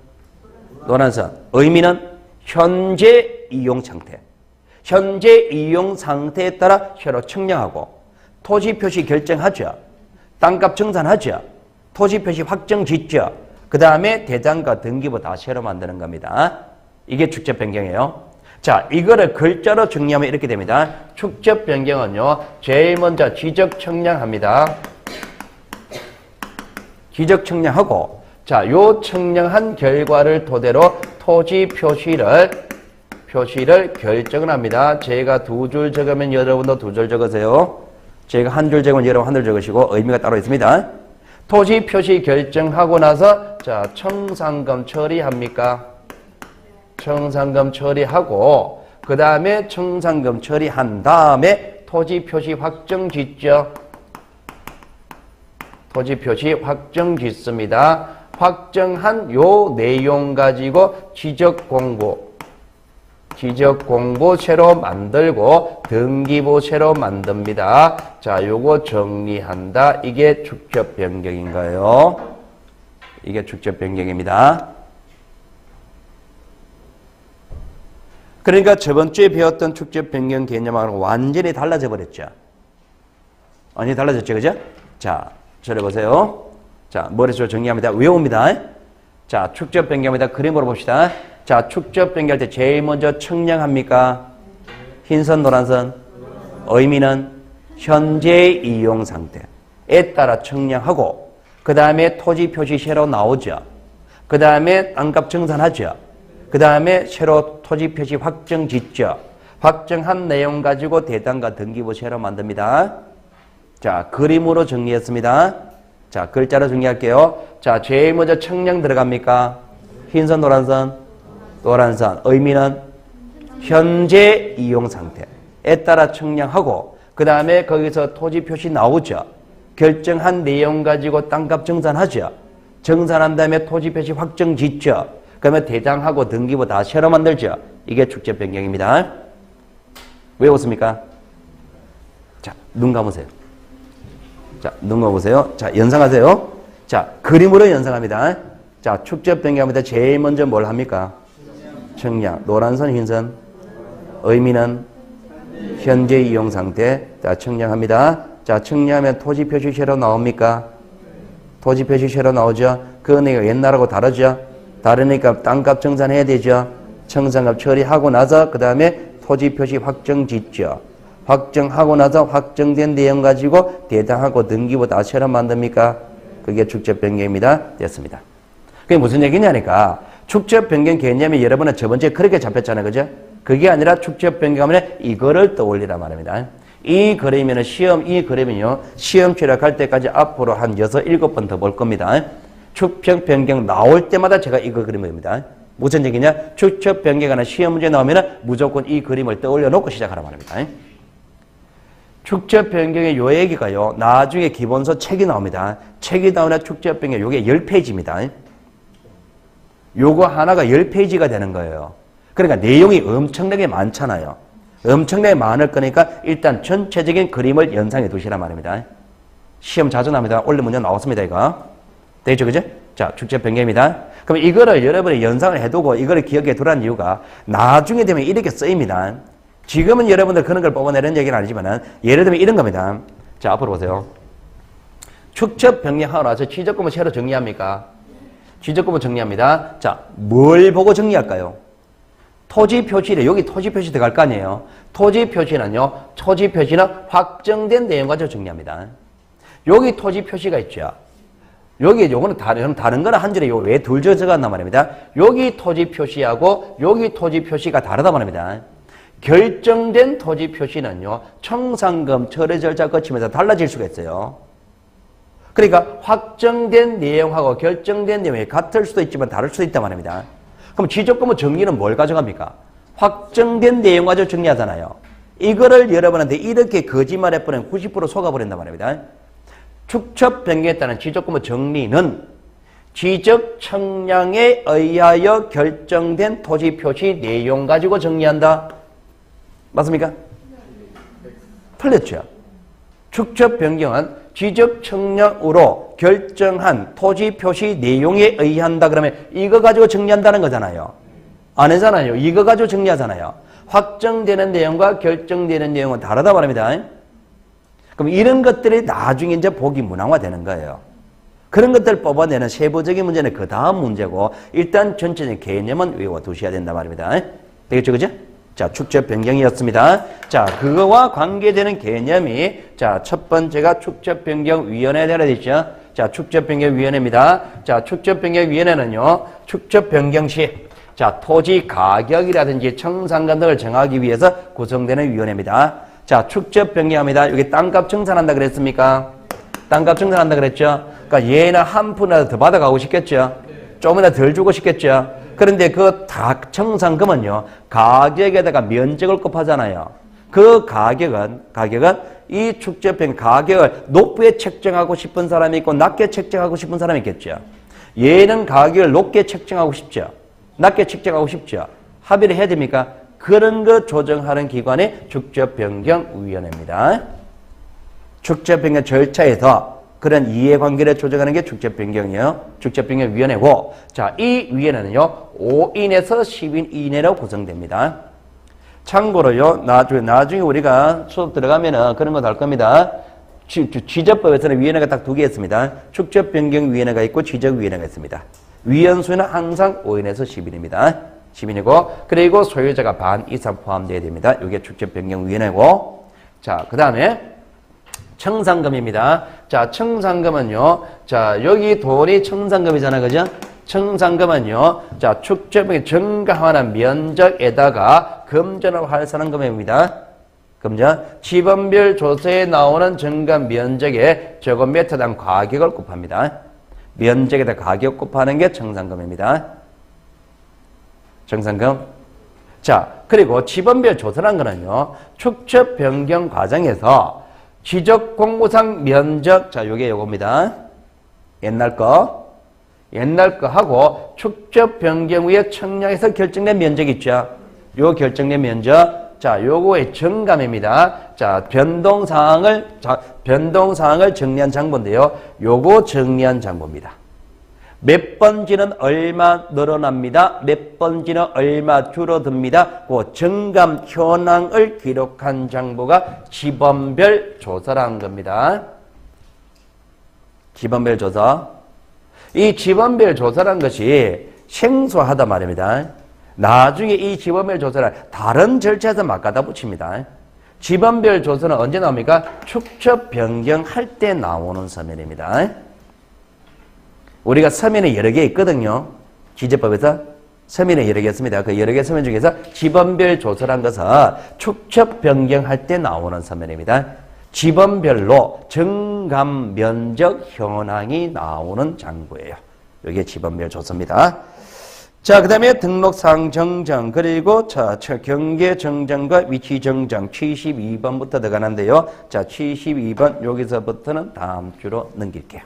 [SPEAKER 1] 노란선. 의미는 현재 이용 상태. 현재 이용 상태에 따라 새로 청량하고 토지 표시 결정하죠. 땅값 정산하죠. 토지 표시 확정 짓죠. 그 다음에 대장과 등기부 다 새로 만드는 겁니다. 이게 축적 변경이에요. 자, 이거를 글자로 정리하면 이렇게 됩니다. 축적 변경은요, 제일 먼저 지적 청량합니다. 지적 청량하고, 자, 요 청량한 결과를 토대로 토지 표시를 결정을 합니다. 제가 두 줄 적으면 여러분도 두 줄 적으세요. 제가 한 줄 적으면 여러분 한 줄 적으시고 의미가 따로 있습니다. 토지 표시 결정하고 나서 자, 청산금 처리합니까? 청산금 처리하고 그 다음에 청산금 처리한 다음에 토지 표시 확정 짓죠. 토지 표시 확정 짓습니다. 확정한 요 내용 가지고 지적 공부 새로 만들고 등기부 새로 만듭니다. 자, 요거 정리한다. 이게 축적 변경인가요? 이게 축적 변경입니다. 그러니까 저번 주에 배웠던 축적 변경 개념하고 완전히 달라져 버렸죠. 완전히 달라졌죠, 그죠? 자, 저를 보세요. 자, 머릿속으로 정리합니다. 외웁니다. 자, 축적 변경입니다. 그림으로 봅시다. 자, 축적 변경할 때 제일 먼저 청량합니까? 흰선, 노란선? 의미는 현재 이용 상태에 따라 청량하고 그 다음에 토지 표시 새로 나오죠. 그 다음에 땅값 정산하죠. 그 다음에 새로 토지 표시 확정 짓죠. 확정한 내용 가지고 대장과 등기부 새로 만듭니다. 자, 그림으로 정리했습니다. 자, 글자로 정리할게요. 자, 제일 먼저 청량 들어갑니까? 흰선, 노란선? 노란선. 의미는 현재 이용 상태에 따라 청량하고 그 다음에 거기서 토지 표시 나오죠. 결정한 내용 가지고 땅값 정산하죠. 정산한 다음에 토지 표시 확정 짓죠. 그러면 대장하고 등기부 다 새로 만들죠. 이게 축적 변경입니다. 왜 웃습니까? 자, 눈 감으세요. 자, 눈 감으세요. 자, 연상하세요. 자, 그림으로 연상합니다. 자, 축적 변경합니다. 제일 먼저 뭘 합니까? 청량. 노란선, 흰선. 의미는 현재 이용 상태. 자, 청량합니다. 자, 청량하면 토지 표시 새로 나옵니까? 토지 표시 새로 나오죠. 그 내가 옛날하고 다르죠. 다르니까 땅값 정산해야 되죠. 청산값 처리하고 나서 그 다음에 토지 표시 확정 짓죠. 확정하고 나서 확정된 내용 가지고 대장하고 등기부 다 새로 만듭니까? 그게 축적 변경입니다. 됐습니다. 그게 무슨 얘기냐니까 축적 변경 개념이 여러분은 저번주에 그렇게 잡혔잖아요. 그죠? 그게 아니라 축적 변경하면 이거를 떠올리라 말입니다. 이 그림에는 이 그림은요, 시험 출력할 때까지 앞으로 한 6, 7번 더 볼 겁니다. 축적 변경 나올 때마다 제가 이거 그림입니다. 무슨 얘기냐? 축적 변경하는 시험 문제 나오면 무조건 이 그림을 떠올려 놓고 시작하라 말입니다. 축적 변경의 요 얘기가요, 나중에 기본서 책이 나옵니다. 책이 나오면 축적 변경 요게 10페이지입니다. 요거 하나가 10페이지가 되는 거예요. 그러니까 내용이 엄청나게 많잖아요. 엄청나게 많을 거니까 일단 전체적인 그림을 연상해 두시란 말입니다. 시험 자주 나옵니다. 원래 문제 나왔습니다, 이거. 되죠, 그죠? 자, 축적 변경입니다. 그럼 이거를 여러분이 연상을 해두고 이거를 기억해 두라는 이유가 나중에 되면 이렇게 쓰입니다. 지금은 여러분들 그런 걸 뽑아내는 얘기는 아니지만 예를 들면 이런 겁니다. 자, 앞으로 보세요. 축적 변경하고 나서 취적금을 새로 정리합니까? 취적금을 정리합니다. 자, 뭘 보고 정리할까요? 토지 표시래. 여기 토지 표시 들어갈 거 아니에요. 토지 표시는 확정된 내용 가지고 정리합니다. 여기 토지 표시가 있죠. 여기 요거는 다른 거는 한 줄에 요 왜 둘 적어놨단 말입니다. 여기 토지 표시하고 여기 토지 표시가 다르단 말입니다. 결정된 토지 표시는요, 청산금 처리 절차 거치면서 달라질 수가 있어요. 그러니까 확정된 내용하고 결정된 내용이 같을 수도 있지만 다를 수도 있단 말입니다. 그럼 지적금의 정리는 뭘 가져갑니까? 확정된 내용 가지고 정리하잖아요. 이거를 여러분한테 이렇게 거짓말해버리면 90% 속아버린단 말입니다. 축척 변경에 따른 지적금의 정리는 지적 청량에 의하여 결정된 토지 표시 내용 가지고 정리한다. 맞습니까? 틀렸죠. 축척 변경은 지적 청량으로 결정한 토지 표시 내용에 의한다. 그러면 이거 가지고 정리한다는 거잖아요. 안 하잖아요. 이거 가지고 정리하잖아요. 확정되는 내용과 결정되는 내용은 다르다 말입니다. 그럼 이런 것들이 나중에 이제 보기 문항화되는 거예요. 그런 것들을 뽑아내는 세부적인 문제는 그 다음 문제고, 일단 전체적인 개념은 외워두셔야 된단 말입니다. 되겠죠, 그죠? 자, 축적 변경이었습니다. 자, 그거와 관계되는 개념이, 자, 첫 번째가 축적 변경 위원회에 되어 있죠. 자, 축적 변경 위원회입니다. 자, 축적 변경 위원회는요, 축적 변경 시, 자, 토지 가격이라든지 청산가 등을 정하기 위해서 구성되는 위원회입니다. 자, 축적 변경합니다. 여기 땅값 청산한다 그랬습니까? 땅값 청산한다 그랬죠? 그러니까 얘는 한 푼이라도 더 받아가고 싶겠죠? 조금이라도 덜 주고 싶겠죠? 그런데 그 청산금은요, 가격에다가 면적을 곱하잖아요. 그 가격은 이 축적변경 가격을 높게 책정하고 싶은 사람이 있고 낮게 책정하고 싶은 사람이 있겠죠. 얘는 가격을 높게 책정하고 싶죠. 낮게 책정하고 싶죠. 합의를 해야 됩니까? 그런 거 조정하는 기관이 축적변경위원회입니다. 축적변경 절차에서 그런 이해관계를 조정하는 게 축적변경이에요. 축적변경위원회고, 자, 이 위원회는요, 5인에서 10인 이내로 구성됩니다. 참고로요, 나중에 우리가 수업 들어가면은 그런 거 나올 겁니다. 지적법에서는 위원회가 딱 두 개 있습니다. 축적변경위원회가 있고 지적위원회가 있습니다. 위원수는 항상 5인에서 10인입니다. 10인이고, 그리고 소유자가 반 이상 포함되어야 됩니다. 이게 축적변경위원회고, 자, 그 다음에 청산금입니다. 자, 청산금은요, 자, 여기 돈이 청산금이잖아, 그죠? 청산금은요, 자, 축적변경 증가하는 면적에다가 금전을 환산한 금액입니다. 금전. 지번별 조서에 나오는 증감 면적에 제곱미터당 가격을 곱합니다. 면적에다 가격 곱하는 게 청산금입니다. 청산금. 자, 그리고 지번별 조서란 거는요, 축적 변경 과정에서 지적 공무상 면적, 자, 요겁니다. 옛날 거 하고 축적 변경 후에 청량에서 결정된 면적 있죠. 요 결정된 면적, 자, 요거의 정감입니다. 자, 변동사항을 정리한 장부인데요. 요거 정리한 장부입니다. 몇 번지는 얼마 늘어납니다. 몇 번지는 얼마 줄어듭니다. 그 정감 현황을 기록한 장부가 지번별 조서라는 겁니다. 지번별 조서. 이 지번별 조서라는 것이 생소하다 말입니다. 나중에 이 지번별 조서를 다른 절차에서 막 갖다 붙입니다. 지번별 조서는 언제 나옵니까? 축적 변경할 때 나오는 서면입니다. 우리가 서면이 여러 개 있거든요. 지적법에서 서면이 여러 개 있습니다. 그 여러 개 서면 중에서 지번별 조서란 것은 축적 변경할 때 나오는 서면입니다. 지번별로 정감 면적 현황이 나오는 장부예요. 이게 지번별 조서입니다. 자, 그 다음에 등록사항 정정, 그리고 자, 경계 정정과 위치 정정 72번부터 들어가는데요. 자, 72번 여기서부터는 다음 주로 넘길게요.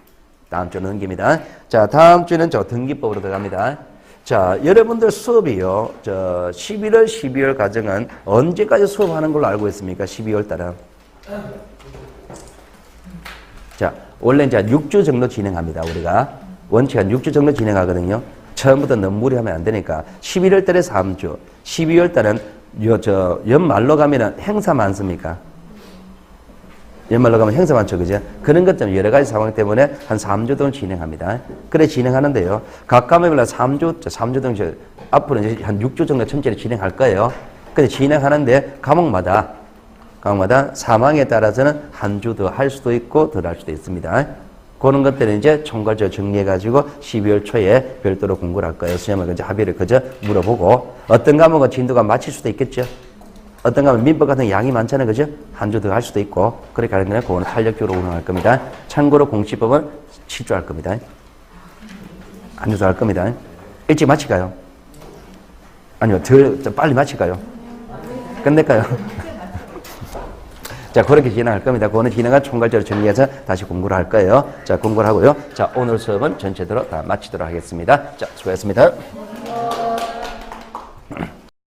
[SPEAKER 1] 다음 주로 넘깁니다. 자, 다음 주는 저 등기법으로 들어갑니다. 자, 여러분들 수업이요. 저 11월, 12월 과정은 언제까지 수업하는 걸로 알고 있습니까? 12월 달은. 자, 원래 이제 6주 정도 진행합니다. 우리가 원칙 한 6주 정도 진행하거든요. 처음부터 너무 무리하면 안 되니까 11월 달에 3주, 12월 달은 연말로 가면은 행사 많습니까? 연말로 가면 행사 많죠, 그죠? 그런 것 때문에 여러 가지 상황 때문에 한 3주 동안 진행합니다. 그래 진행하는데요. 각 과목별로 3주 동안 앞으로 이제 한 6주 정도 전체를 진행할 거예요. 근데 진행하는데 과목마다 각마다 사망에 따라서는 한 주 더 할 수도 있고 덜 할 수도 있습니다. 그런 것들은 이제 총괄적으로 정리해가지고 12월 초에 별도로 공부를 할 거예요. 수험을 그저 합의를 그저 물어보고 어떤 과목은 진도가 마칠 수도 있겠죠. 어떤 과목은 민법 같은 양이 많잖아요. 그죠? 한 주 더 할 수도 있고 그렇게 하는 거는 그거는 탄력적으로 운영할 겁니다. 참고로 공시법은 7주 할 겁니다. 한 주 더 할 겁니다. 일찍 마칠까요? 아니요, 더 빨리 마칠까요? 끝낼까요? 자, 그렇게 진행할 겁니다. 그거는 진행을 총괄적으로 정리해서 다시 공부를 할 거예요. 자, 공부를 하고요. 자, 오늘 수업은 전체적으로 다 마치도록 하겠습니다. 자, 수고했습니다.